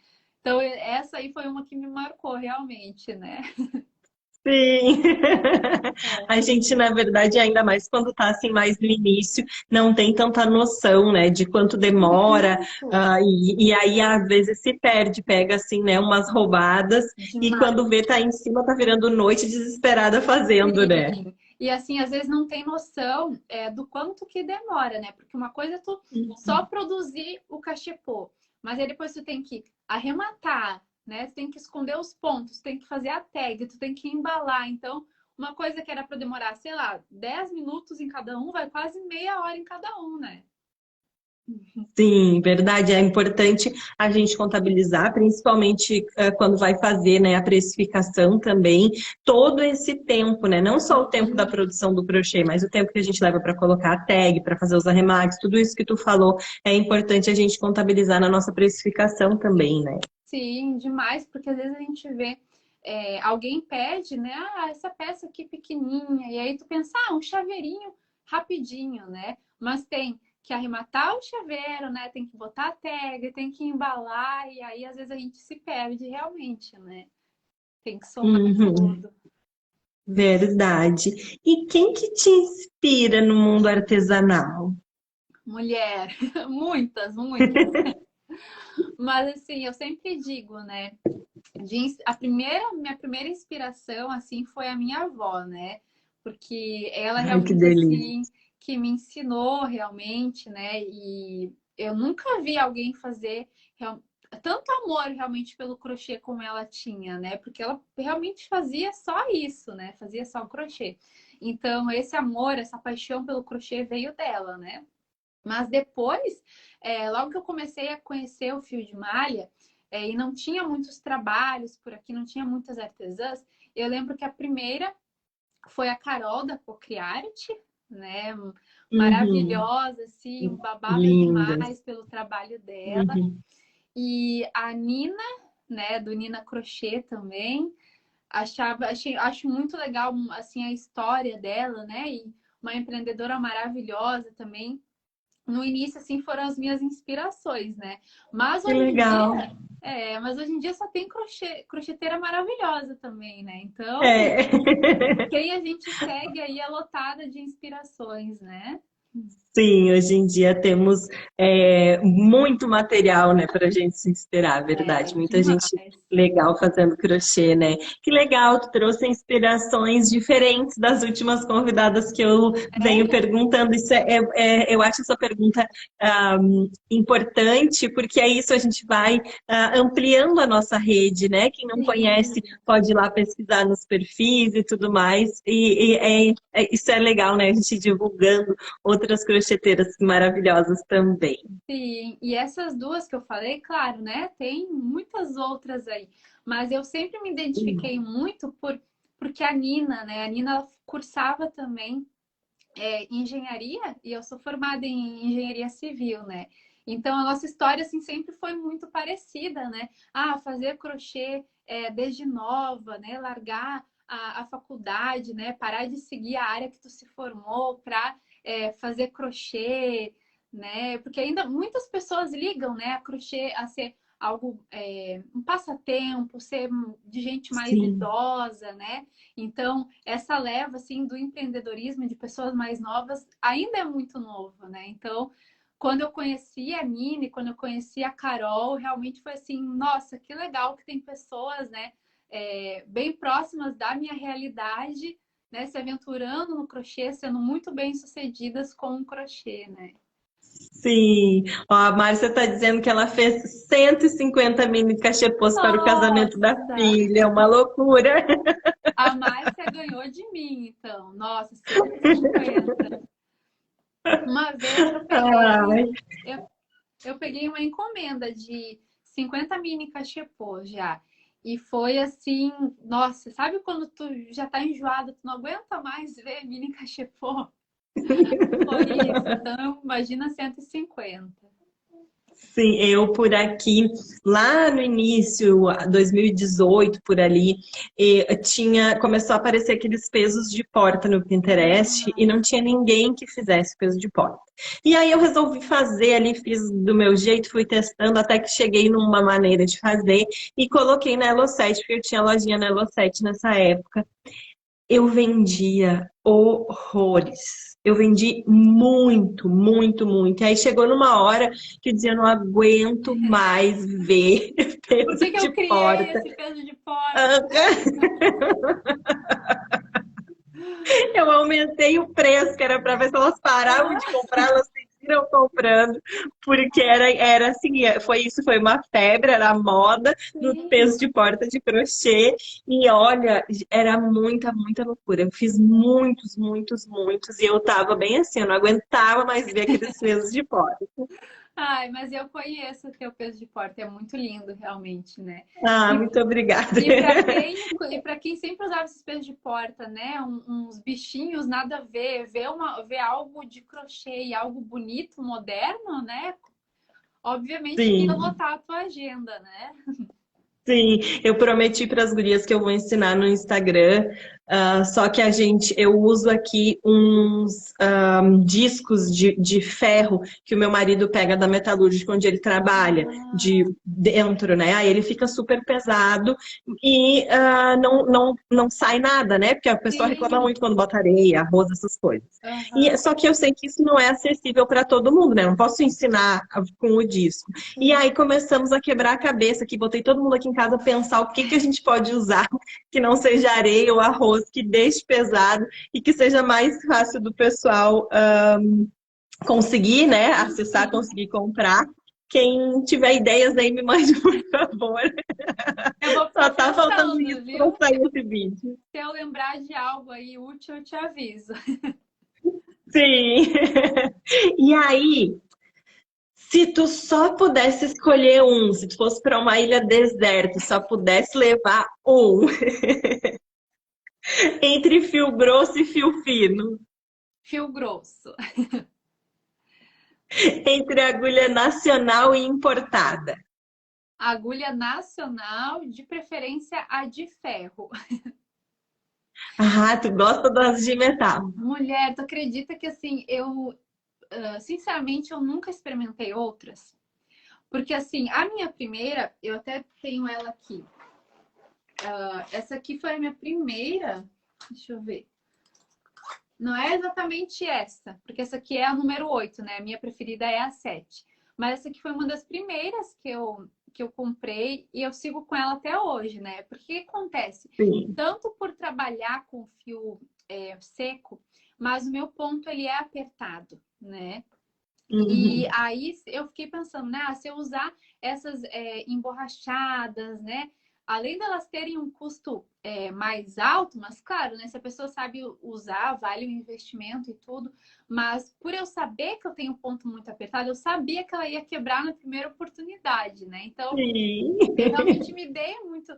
Então, essa aí foi uma que me marcou realmente, né? Sim. A gente, na verdade, ainda mais quando tá assim mais no início, não tem tanta noção, né, de quanto demora, Isso, e aí às vezes se perde, pega assim, né, umas roubadas, e demais. quando vê tá em cima, tá virando noite desesperada fazendo, né? Sim. E assim, às vezes não tem noção do quanto que demora, né? Porque uma coisa é tu só produzir o cachepô, mas aí depois tu tem que arrematar, né? Tu tem que esconder os pontos, tu tem que fazer a tag, tu tem que embalar. Então, uma coisa que era para demorar, sei lá, 10 minutos em cada um, vai quase meia hora em cada um, né? Sim, verdade. É importante a gente contabilizar, principalmente quando vai fazer, né, a precificação também, todo esse tempo, né? Não só o tempo da produção do crochê, mas o tempo que a gente leva para colocar a tag, para fazer os arremates, tudo isso que tu falou, é importante a gente contabilizar na nossa precificação também, né? Sim, demais, porque às vezes a gente vê alguém pede, né? Ah, essa peça aqui pequenininha, e aí tu pensa, ah, um chaveirinho rapidinho, né? Mas tem que arrematar o chaveiro, né? Tem que botar a tag, tem que embalar, e aí às vezes a gente se perde realmente, né? Tem que somar Uhum, tudo. verdade. E quem que te inspira no mundo artesanal? Mulher, muitas, muitas. Mas assim, eu sempre digo, né? Minha primeira inspiração, assim, foi a minha avó, né? Porque ela Ai, que realmente, delícia. assim, que me ensinou realmente, né? E eu nunca vi alguém fazer tanto amor realmente pelo crochê como ela tinha, né? Porque ela realmente fazia só isso, né? Fazia só o crochê. Então, esse amor, essa paixão pelo crochê veio dela, né? Mas depois, logo que eu comecei a conhecer o fio de malha, e não tinha muitos trabalhos por aqui, não tinha muitas artesãs, eu lembro que a primeira foi a Carol da Pocriarte, né? Uhum, Maravilhosa, assim, babava lindas. demais pelo trabalho dela. Uhum. E a Nina, né, do Nina Crochê também, acho muito legal assim a história dela, né? E uma empreendedora maravilhosa também. No início, assim, foram as minhas inspirações, né? Mas Que hoje em legal. dia, mas hoje em dia só tem crocheteira maravilhosa também, né? Então, É. quem a gente segue aí é lotada de inspirações, né? Sim, hoje em dia temos muito material, né, para a gente se inspirar, verdade. Muita gente Demais. legal fazendo crochê, né? Que legal, tu trouxe inspirações diferentes das últimas convidadas que eu venho perguntando. Isso eu acho essa pergunta importante, porque é isso a gente vai ampliando a nossa rede, né? Quem não conhece Sim, pode ir lá pesquisar nos perfis e tudo mais. Isso é legal, né? A gente divulgando outras crocheteiras maravilhosas também. sim. E essas duas que eu falei, claro, né? Tem muitas outras aí. Mas eu sempre me identifiquei muito porque a Nina, né? A Nina ela cursava também engenharia e eu sou formada em engenharia civil, né? Então a nossa história assim sempre foi muito parecida, né? Ah, fazer crochê desde nova, né? Largar a faculdade, né? Parar de seguir a área que tu se formou para fazer crochê, né? Porque ainda muitas pessoas ligam, né? A crochê a ser algo um passatempo, ser de gente mais Sim. idosa, né? Então, essa leva assim do empreendedorismo de pessoas mais novas ainda é muito novo, né? Então, quando eu conheci a Nini, quando eu conheci a Carol, realmente foi assim, nossa, que legal que tem pessoas, né, bem próximas da minha realidade, né, se aventurando no crochê, sendo muito bem sucedidas com o crochê, né? Sim. Ó, a Márcia está dizendo que ela fez 150 mini cachepôs para o casamento da Nossa, filha. É uma loucura. a Márcia ganhou de mim, então. Nossa, 150. Uma vez Ai. eu eu peguei uma encomenda de 50 mini cachepô já. E foi assim, nossa, sabe quando tu já tá enjoado, tu não aguenta mais ver mini cachepô? Foi isso. Então, imagina 150. Sim, eu por aqui, lá no início, 2018, por ali, começou a aparecer aqueles pesos de porta no Pinterest e Ah, não tinha ninguém que fizesse peso de porta. E aí eu resolvi fazer ali, fiz do meu jeito, fui testando até que cheguei numa maneira de fazer e coloquei na Elo7, porque eu tinha lojinha na Elo7 nessa época. Eu vendia horrores. Eu vendi muito, muito, muito. E aí chegou numa hora que eu dizia, eu não aguento mais ver por peso que que eu de criei porta. esse peso de porta? Ah, eu aumentei o preço, que era para ver se elas paravam de Ah, comprar, elas seguiram comprando, porque era assim, foi uma febre, era moda no sim. peso de porta de crochê, e olha, era muita, muita loucura. Eu fiz muitos, muitos, muitos, e eu tava bem assim, eu não aguentava mais ver aqueles pesos de porta. Ai, mas eu conheço o teu peso de porta, é muito lindo, realmente, né? Ah, E muito obrigada. e para quem sempre usava esses pesos de porta, né? Uns bichinhos nada a ver, ver algo de crochê e algo bonito, moderno, né? Obviamente que ia Sim. lotar a tua agenda, né? Sim, eu prometi para as gurias que eu vou ensinar no Instagram Só que eu uso aqui uns discos de ferro que o meu marido pega da metalúrgica onde ele trabalha, de Ah, dentro, né? Aí ele fica super pesado e não sai nada, né? Porque a pessoa reclama sim. muito quando bota areia, arroz, essas coisas. Aham, Só que eu sei que isso não é acessível para todo mundo, né? Não posso ensinar com o disco. E sim. aí começamos a quebrar a cabeça, que botei todo mundo aqui em casa a pensar o que que a gente pode usar que não seja areia ou arroz, que deixe pesado e que seja mais fácil do pessoal conseguir, né, acessar, conseguir comprar. Quem tiver ideias aí, me mande, por favor. Eu vou Só ficar tá faltando pensando, isso para viu? sair esse vídeo. Se eu lembrar de algo aí útil, eu te aviso. Sim. E aí, se tu só pudesse escolher um, se tu fosse para uma ilha deserta, só pudesse levar um, entre fio grosso e fio fino, Fio grosso. entre agulha nacional e importada. Agulha nacional, de preferência a de ferro. Ah, tu gosta das de metal. Mulher, tu acredita que assim, sinceramente, eu nunca experimentei outras? Porque assim, a minha primeira, eu até tenho ela aqui. Essa aqui foi a minha primeira. Deixa eu ver. Não é exatamente essa, porque essa aqui é a número 8, né? A minha preferida é a 7. Mas essa aqui foi uma das primeiras que eu comprei e eu sigo com ela até hoje, né? Porque o que acontece? Sim. Tanto por trabalhar com fio seco, mas o meu ponto ele é apertado, né? E Uhum. aí eu fiquei pensando, né? Se eu usar essas emborrachadas, né? Além delas terem um custo mais alto, mas claro, né? Se a pessoa sabe usar, vale o investimento e tudo. Mas por eu saber que eu tenho um ponto muito apertado, eu sabia que ela ia quebrar na primeira oportunidade, né? Então Sim. eu realmente me dei muito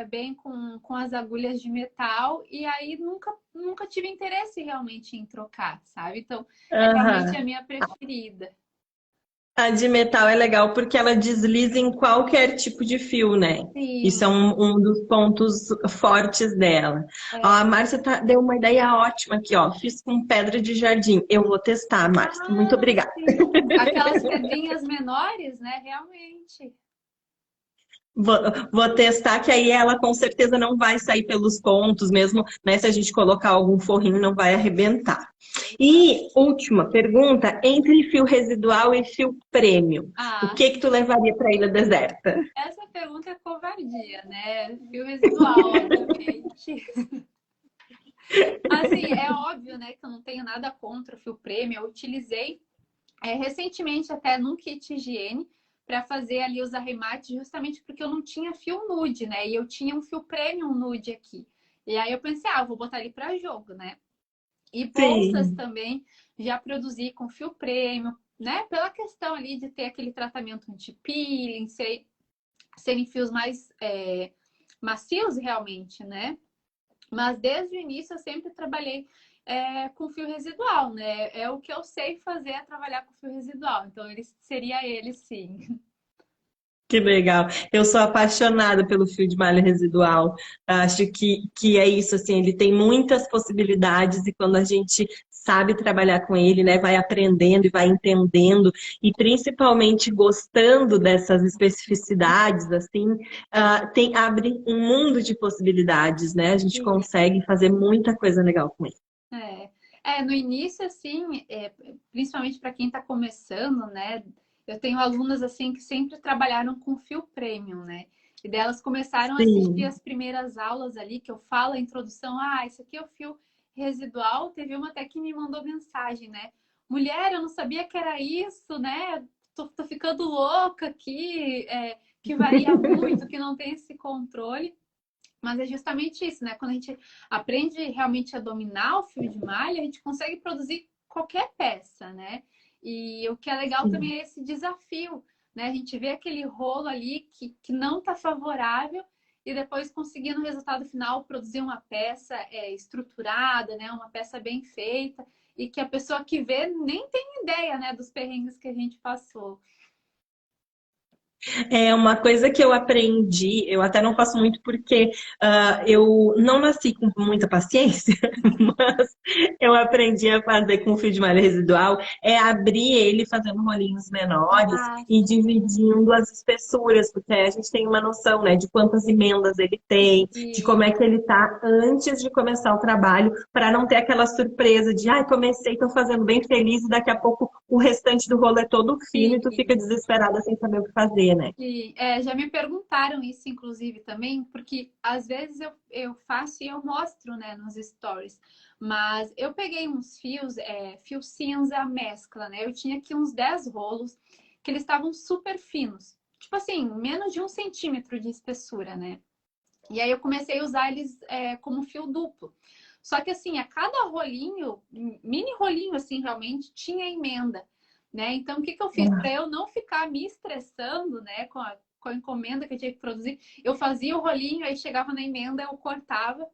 bem com as agulhas de metal e aí nunca tive interesse realmente em trocar, sabe? Então, é realmente a Aham. minha preferida. A de metal é legal porque ela desliza em qualquer tipo de fio, né? Isso é Sim, um dos pontos fortes dela. Ó, a é. Márcia deu uma ideia ótima aqui, ó. Fiz com pedra de jardim. Eu vou testar, Márcia. Muito Ah, obrigada. sim. Aquelas pedrinhas menores, né? Realmente. Vou, vou testar, que aí ela com certeza não vai sair pelos pontos, mesmo, né? Se a gente colocar algum forrinho, não vai arrebentar. E última pergunta, entre fio residual e fio premium, o Ah, que que tu levaria para a ilha deserta? essa pergunta é covardia, né? Fio residual, obviamente. Assim, é óbvio, né, que eu não tenho nada contra o fio premium. Eu utilizei recentemente até num kit higiene para fazer ali os arremates, justamente porque eu não tinha fio nude, né? E eu tinha um fio premium nude aqui. E aí eu pensei, vou botar ali para jogo, né? E bolsas Sim. também já produzi com fio premium, né? Pela questão ali de ter aquele tratamento anti-peeling, serem fios mais macios realmente, né? Mas desde o início eu sempre trabalhei com fio residual, né? É o que eu sei fazer é trabalhar com fio residual. Então ele seria ele sim. Que legal. Eu sou apaixonada pelo fio de malha residual. Acho que é isso, assim, ele tem muitas possibilidades e quando a gente sabe trabalhar com ele, né, vai aprendendo e vai entendendo e principalmente gostando dessas especificidades, assim, abre um mundo de possibilidades, né? A gente Sim. consegue fazer muita coisa legal com ele. No início, assim, principalmente para quem está começando, né? Eu tenho alunas assim que sempre trabalharam com fio premium, né? E delas começaram a assistir Sim, as primeiras aulas ali, que eu falo a introdução, isso aqui é o fio residual. Teve uma até que me mandou mensagem, né? Mulher, eu não sabia que era isso, né? Tô ficando louca aqui, que varia muito, que não tem esse controle. Mas é justamente isso, né? Quando a gente aprende realmente a dominar o fio de malha, a gente consegue produzir qualquer peça, né? E o que é legal sim. também é esse desafio, né? A gente vê aquele rolo ali que não está favorável e depois conseguir no resultado final produzir uma peça estruturada, né? Uma peça bem feita e que a pessoa que vê nem tem ideia, né? Dos perrengues que a gente passou. É uma coisa que eu aprendi, eu até não faço muito porque eu não nasci com muita paciência, mas eu aprendi a fazer com fio de malha residual, é abrir ele fazendo rolinhos menores Ah, e sim. dividindo as espessuras, porque aí a gente tem uma noção, né, de quantas emendas ele tem, de como é E, que ele tá antes de começar o trabalho, para não ter aquela surpresa de, ai, comecei, tô fazendo bem feliz e daqui a pouco o restante do rolo é todo fino e tu fica e, desesperada sem saber o que fazer, né? já me perguntaram isso, inclusive, também, porque às vezes eu faço e eu mostro, né, nos stories. Mas eu peguei uns fios, fio cinza mescla, né? Eu tinha aqui uns 10 rolos que eles estavam super finos. Tipo assim, menos de 1 centímetro de espessura, né? E aí eu comecei a usar eles como fio duplo. Só que assim, a cada rolinho, mini rolinho assim, realmente tinha emenda, né? Então o que que eu fiz para eu não ficar me estressando, né, com a encomenda que eu tinha que produzir? Eu fazia o rolinho, aí chegava na emenda, eu cortava.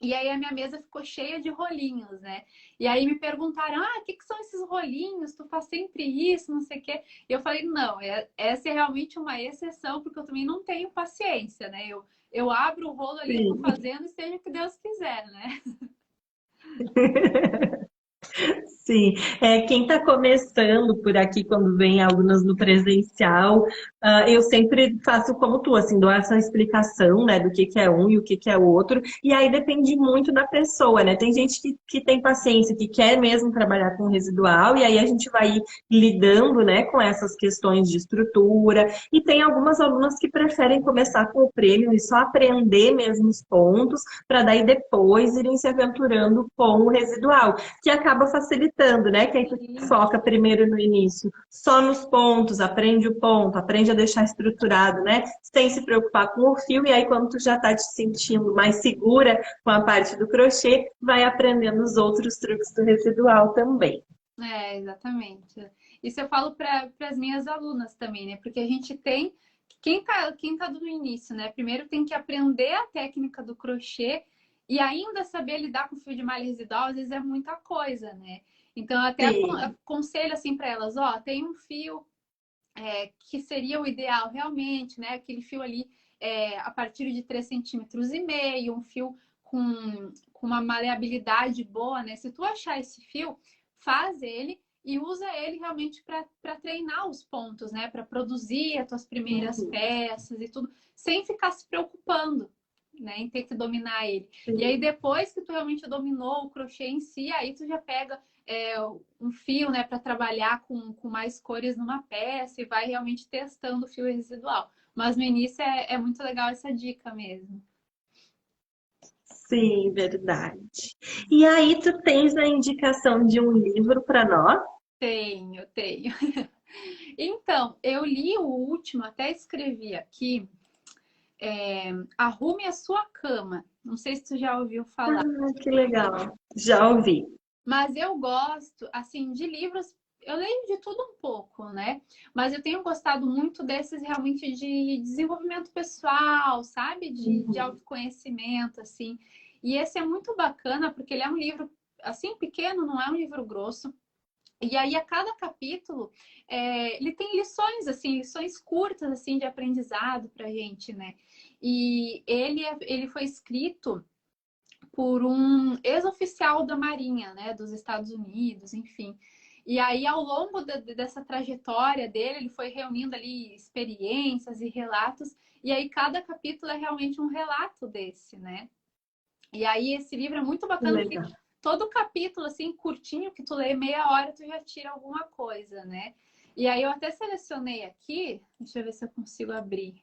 E aí a minha mesa ficou cheia de rolinhos, né? E aí me perguntaram, o que são esses rolinhos? Tu faz sempre isso, não sei o quê. E eu falei, não, essa é realmente uma exceção, porque eu também não tenho paciência, né? Eu abro o rolo ali, vou Sim. fazendo e seja o que Deus quiser, né? Sim, quem está começando por aqui, quando vem alunos no presencial, eu sempre faço como tu, assim, dou essa explicação, né, do que é um e o que é o outro, e aí depende muito da pessoa, né? Tem gente que tem paciência, que quer mesmo trabalhar com residual, e aí a gente vai lidando, né, com essas questões de estrutura, e tem algumas alunas que preferem começar com o prêmio e só aprender mesmo os pontos, para daí depois irem se aventurando com o residual que acaba facilitando, né? Que aí tu Sim. foca primeiro no início, só nos pontos, aprende o ponto, aprende a deixar estruturado, né? Sem se preocupar com o fio, e aí quando tu já tá te sentindo mais segura com a parte do crochê, vai aprendendo os outros truques do residual também. Exatamente. Isso eu falo para as minhas alunas também, né? Porque a gente tem. Quem tá do início, né? Primeiro tem que aprender a técnica do crochê e ainda saber lidar com fio de malha residual, às vezes é muita coisa, né? Então, eu até Sim. aconselho assim para elas: ó, tem um fio que seria o ideal realmente, né? Aquele fio ali a partir de 3,5 cm, um fio com uma maleabilidade boa, né? Se tu achar esse fio, faz ele e usa ele realmente para treinar os pontos, né? Para produzir as tuas primeiras Uhum. peças e tudo, sem ficar se preocupando, né? Em ter que dominar ele. E aí, Sim. depois que tu realmente dominou o crochê em si, aí tu já pega um fio, né, para trabalhar com mais cores numa peça e vai realmente testando o fio residual. Mas no início é muito legal essa dica mesmo. Sim, verdade. E aí, tu tens a indicação de um livro para nós? Tenho, tenho. Então, eu li o último, até escrevi aqui, Arrume a Sua Cama. Não sei se tu já ouviu falar. Ah, que legal. Já ouvi. Mas eu gosto, assim, de livros. Eu leio de tudo um pouco, né? Mas eu tenho gostado muito desses realmente de desenvolvimento pessoal, sabe? De Uhum. autoconhecimento, assim. E esse é muito bacana porque ele é um livro, assim, pequeno, não é um livro grosso. E aí, a cada capítulo, ele tem lições, assim, lições curtas, assim, de aprendizado pra gente, né? E ele foi escrito por um ex-oficial da Marinha, né, dos Estados Unidos, enfim. E aí, ao longo dessa trajetória dele, ele foi reunindo ali experiências e relatos, e aí cada capítulo é realmente um relato desse, né? E aí esse livro é muito Que bacana porque legal. todo capítulo, assim, curtinho, que tu lê meia hora, tu já tira alguma coisa, né? E aí eu até selecionei aqui, deixa eu ver se eu consigo abrir,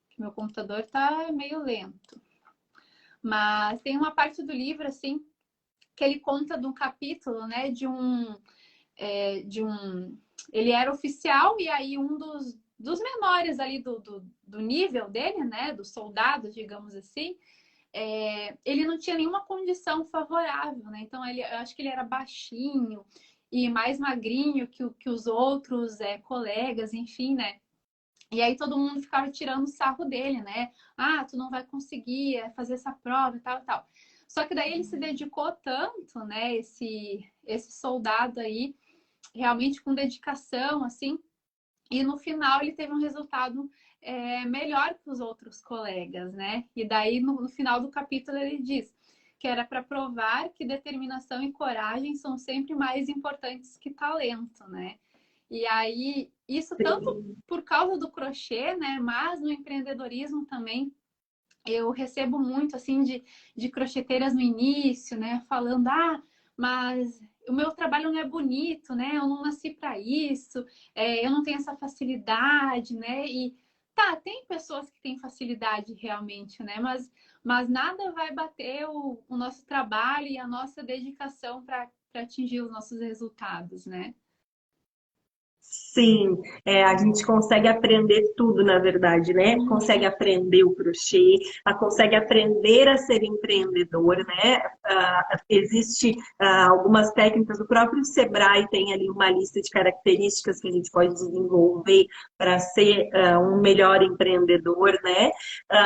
que meu computador tá meio lento. Mas tem uma parte do livro, assim, que ele conta de um capítulo, né, de um... Ele era oficial e aí um dos menores ali do nível dele, né, do soldado, digamos assim, ele não tinha nenhuma condição favorável, né? Então, eu acho que ele era baixinho e mais magrinho que os outros colegas, enfim, né? E aí todo mundo ficava tirando sarro dele, né? Ah, tu não vai conseguir fazer essa prova e tal, e tal. Só que daí ele se dedicou tanto, né? Esse soldado aí, realmente com dedicação, assim. e no final ele teve um resultado melhor que os outros colegas, né? E daí no final do capítulo ele diz que era para provar que determinação e coragem são sempre mais importantes que talento, né? E aí, isso tanto Sim. por causa do crochê, né? Mas no empreendedorismo também, eu recebo muito, assim, de crocheteiras no início, né? Falando, mas o meu trabalho não é bonito, né? Eu não nasci para isso, eu não tenho essa facilidade, né? E tá, tem pessoas que têm facilidade realmente, né? Mas nada vai bater o nosso trabalho e a nossa dedicação para atingir os nossos resultados, né? Sim, a gente consegue aprender tudo, na verdade, né? Consegue aprender o crochê, consegue aprender a ser empreendedor, né? Existe algumas técnicas, o próprio Sebrae tem ali uma lista de características que a gente pode desenvolver para ser um melhor empreendedor, né?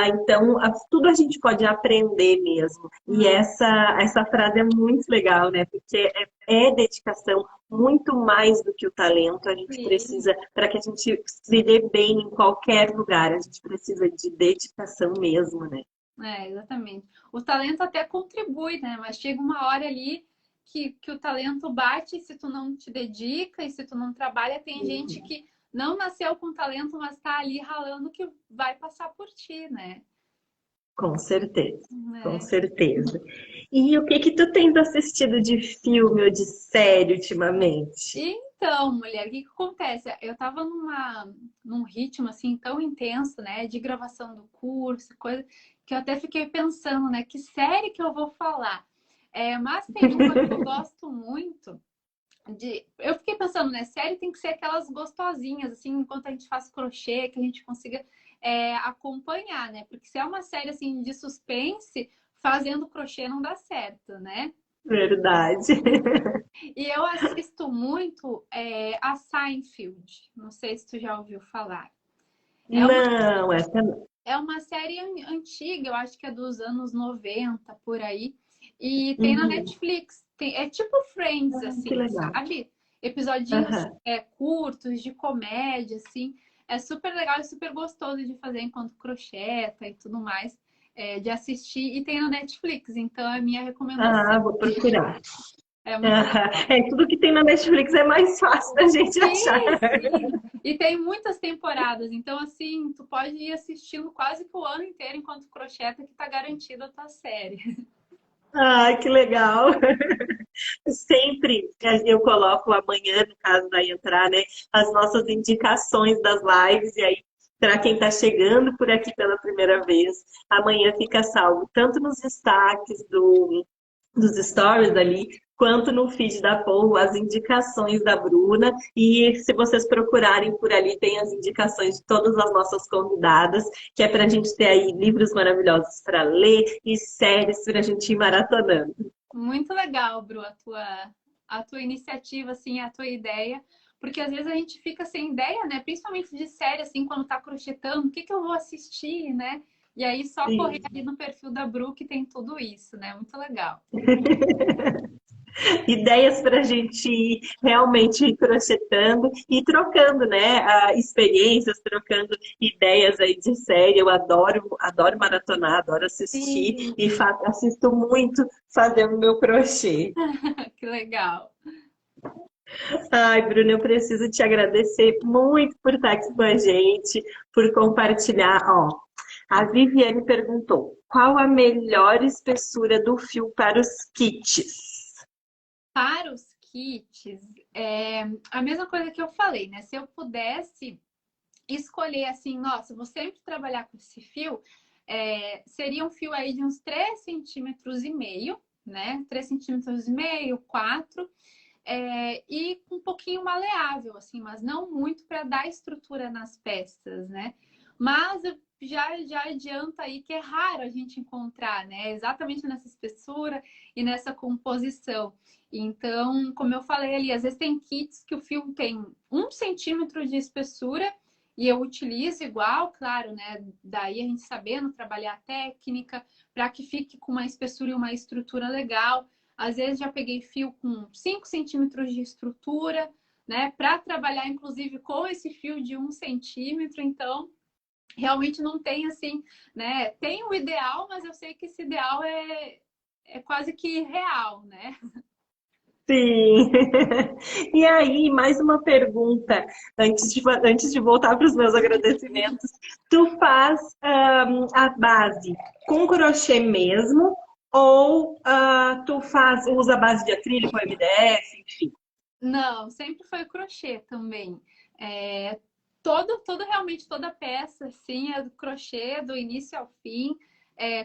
Então, tudo a gente pode aprender mesmo. E essa frase é muito legal, né? Porque é dedicação, muito mais do que o talento. A gente Sim. precisa, para que a gente se dê bem em qualquer lugar, a gente precisa de dedicação mesmo, né? Exatamente. O talento até contribui, né? Mas chega uma hora ali que o talento bate se tu não te dedica e se tu não trabalha. Tem gente que não nasceu com talento, mas tá ali ralando que vai passar por ti, né? Com certeza, com É. certeza. E o que que tu tens assistido de filme ou de série ultimamente? Então, mulher, o que que acontece? Eu tava num ritmo assim tão intenso, né, de gravação do curso, coisa que eu até fiquei pensando, né, que série que eu vou falar. Mas tem uma que eu gosto muito eu fiquei pensando, né, série tem que ser aquelas gostosinhas, assim, enquanto a gente faz crochê, que a gente consiga acompanhar, né? Porque se é uma série assim de suspense, fazendo crochê não dá certo, né? Verdade. E eu assisto muito a Seinfeld. Não sei se tu já ouviu falar. É uma, Não, essa não. é uma série antiga, eu acho que é dos anos 90 por aí. E tem na Uhum. Netflix. É tipo Friends, Que assim, legal. sabe? Episodinhos Aham. curtos, de comédia, assim. É super legal e super gostoso de fazer enquanto crocheta e tudo mais. De assistir. E tem na Netflix, então é a minha recomendação. Vou procurar. É muito legal. Tudo que tem na Netflix é mais fácil da gente achar. Sim, sim. E tem muitas temporadas, então assim, tu pode ir assistindo quase que o ano inteiro enquanto crocheta que tá garantida a tua série. Que legal. Sempre eu coloco amanhã, no caso vai entrar, né, as nossas indicações das lives, e aí, para quem está chegando por aqui pela primeira vez, amanhã fica salvo, tanto nos destaques dos stories ali, quanto no feed da Paul, as indicações da Bruna. E se vocês procurarem por ali, tem as indicações de todas as nossas convidadas, que é para a gente ter aí livros maravilhosos para ler e séries para a gente ir maratonando. Muito legal, Bru, a tua iniciativa, assim, a tua ideia. Porque às vezes a gente fica sem ideia, né? Principalmente de série, assim, quando tá crochetando, o que que eu vou assistir, né? E aí só correr Sim. ali no perfil da Bru que tem tudo isso, né? Muito legal. Ideias para a gente ir realmente crochetando e trocando, né? Experiências, trocando ideias aí de série. Eu adoro maratonar, adoro assistir Sim, e assisto muito fazendo meu crochê. que legal. Ai, Bruna, eu preciso te agradecer muito por estar aqui com a gente, por compartilhar. Ó, a Viviane perguntou: qual a melhor espessura do fio para os kits? Para os kits, a mesma coisa que eu falei, né? Se eu pudesse escolher assim, nossa, vou sempre trabalhar com esse fio, seria um fio aí de uns 3,5 cm, né? 3,5 cm, 4, e um pouquinho maleável, assim, mas não muito para dar estrutura nas peças, né? Mas já adianta aí que é raro a gente encontrar, né? Exatamente nessa espessura e nessa composição. Então, como eu falei ali, às vezes tem kits que o fio tem 1 cm de espessura e eu utilizo igual, claro, né? Daí a gente sabendo trabalhar a técnica para que fique com uma espessura e uma estrutura legal. Às vezes já peguei fio com 5 cm de estrutura, né? Para trabalhar, inclusive, com esse fio de 1 centímetro, então realmente não tem assim, né? Tem o ideal, mas eu sei que esse ideal é quase que real, né? Sim. E aí, mais uma pergunta, antes de voltar para os meus agradecimentos. Tu faz a base com crochê mesmo, ou tu usa a base de acrílico, MDF, enfim? Não, sempre foi crochê também. É, realmente toda peça, assim, é do crochê, do início ao fim,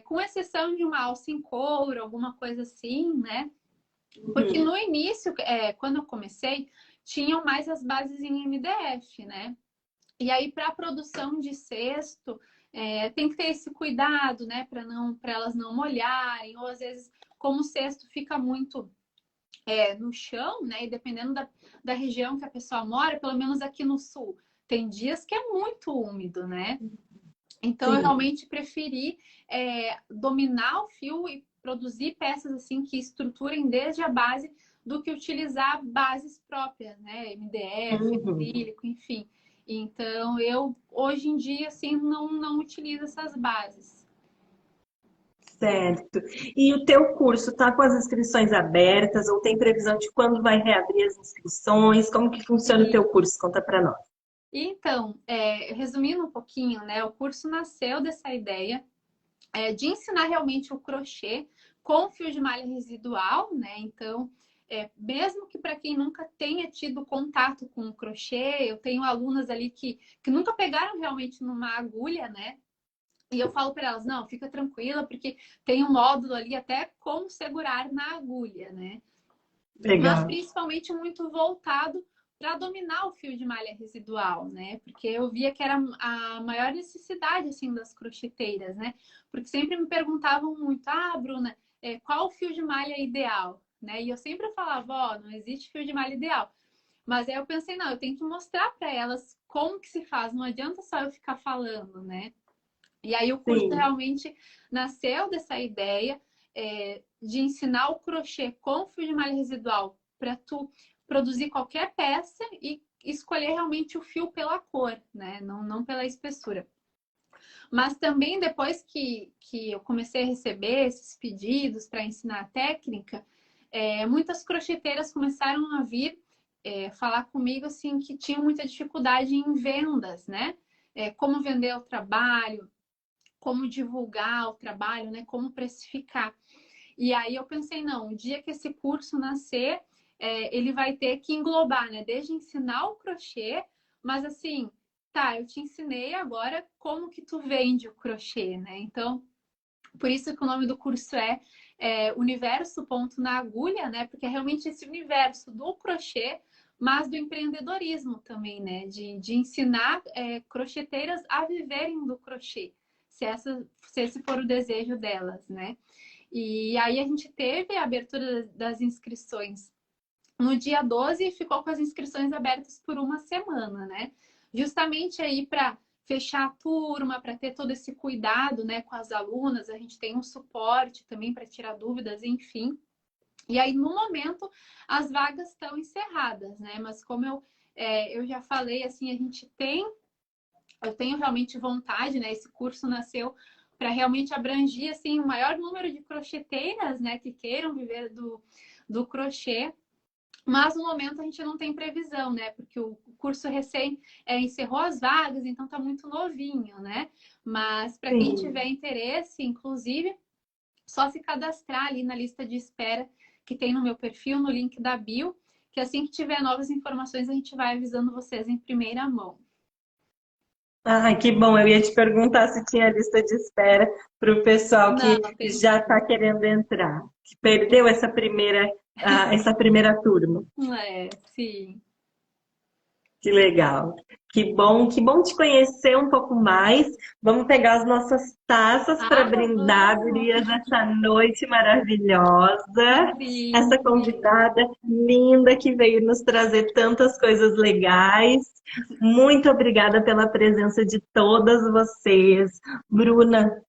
com exceção de uma alça em couro, alguma coisa assim, né? Porque Uhum. no início, quando eu comecei, tinham mais as bases em MDF, né? E aí, para a produção de cesto, tem que ter esse cuidado, né? Para elas não molharem, ou às vezes, como o cesto fica muito no chão, né? E dependendo da região que a pessoa mora, pelo menos aqui no sul, tem dias que é muito úmido, né? Então eu Sim. realmente preferi dominar o fio e produzir peças assim que estruturem desde a base do que utilizar bases próprias, né? MDF, Uhum. acrílico, enfim. Então eu hoje em dia assim não utilizo essas bases. Certo. E o teu curso está com as inscrições abertas ou tem previsão de quando vai reabrir as inscrições? Como que funciona o teu curso? Conta para nós. Então, resumindo um pouquinho, né? O curso nasceu dessa ideia de ensinar realmente o crochê com fio de malha residual, né? Então, mesmo que para quem nunca tenha tido contato com o crochê, eu tenho alunas ali que nunca pegaram realmente numa agulha, né? E eu falo para elas, não, fica tranquila, porque tem um módulo ali até como segurar na agulha, né? Mas Legal. principalmente muito voltado para dominar o fio de malha residual, né? Porque eu via que era a maior necessidade assim das crocheteiras, né? Porque sempre me perguntavam muito, Bruna, qual o fio de malha ideal, né? E eu sempre falava, ó, não existe fio de malha ideal. Mas aí eu pensei, não, eu tenho que mostrar para elas como que se faz, não adianta só eu ficar falando, né? E aí o curso Sim. realmente nasceu dessa ideia de ensinar o crochê com fio de malha residual para tu produzir qualquer peça e escolher realmente o fio pela cor, né? Não pela espessura. Mas também depois que eu comecei a receber esses pedidos para ensinar a técnica, muitas crocheteiras começaram a vir falar comigo assim que tinham muita dificuldade em vendas, né? Como vender o trabalho, como divulgar o trabalho, né? Como precificar. E aí eu pensei, não, o dia que esse curso nascer, ele vai ter que englobar, né? Desde ensinar o crochê, mas assim, tá, eu te ensinei agora como que tu vende o crochê, né? Então, por isso que o nome do curso Universo Ponto na Agulha, né? Porque é realmente esse universo do crochê, mas do empreendedorismo também, né? De ensinar crocheteiras a viverem do crochê, se esse for o desejo delas, né? E aí a gente teve a abertura das inscrições no dia 12 e ficou com as inscrições abertas por uma semana, né? Justamente aí para fechar a turma, para ter todo esse cuidado, né, com as alunas, a gente tem um suporte também para tirar dúvidas, enfim. E aí, no momento, as vagas estão encerradas, né? Mas como eu já falei, assim, eu tenho realmente vontade, né? Esse curso nasceu para realmente abranger, assim, o maior número de crocheteiras, né, que queiram viver do crochê. Mas no momento a gente não tem previsão, né? Porque o curso recém encerrou as vagas, então tá muito novinho, né? Mas para quem tiver Sim. interesse, inclusive, só se cadastrar ali na lista de espera que tem no meu perfil, no link da bio, que assim que tiver novas informações a gente vai avisando vocês em primeira mão. Ai, que bom. Eu ia te perguntar se tinha lista de espera para o pessoal Não, que tem já está sim. querendo entrar, que perdeu essa primeira turma. Sim. Que legal. Que bom te conhecer um pouco mais. Vamos pegar as nossas taças para brindar, Vamos! gurias, essa noite maravilhosa. Sim, Essa convidada linda que veio nos trazer tantas coisas legais. Muito obrigada pela presença de todas vocês. Bruna,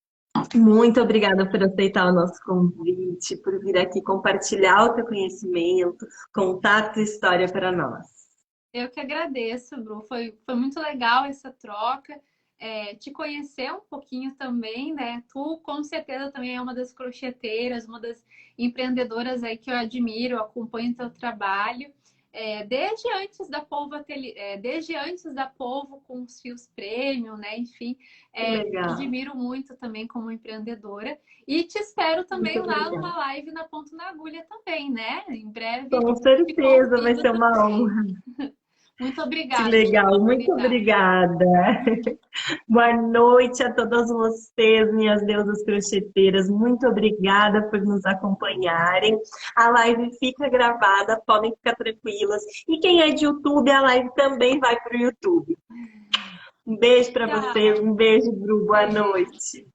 muito obrigada por aceitar o nosso convite, por vir aqui compartilhar o teu conhecimento, contar a tua história para nós. Eu que agradeço, Bru. Foi muito legal essa troca. Te conhecer um pouquinho também, né? Tu, com certeza, também é uma das crocheteiras, uma das empreendedoras aí que eu admiro, eu acompanho teu trabalho. Desde antes da Polvo com os fios premium, né? Enfim, Que te legal. admiro muito também como empreendedora. E te espero Muito também lá obrigada. numa live na Ponto na Agulha também, né? Em breve Com te certeza, vai convido ser uma também. honra. Muito Que obrigada pela legal, muito oportunidade. obrigada. Boa noite a todas vocês, minhas deusas crocheteiras. Muito obrigada por nos acompanharem. A live fica gravada, podem ficar tranquilas. E quem é de YouTube, a live também vai para o YouTube. Um beijo para vocês, Tchau. um beijo, Bru. Boa Beijo. noite.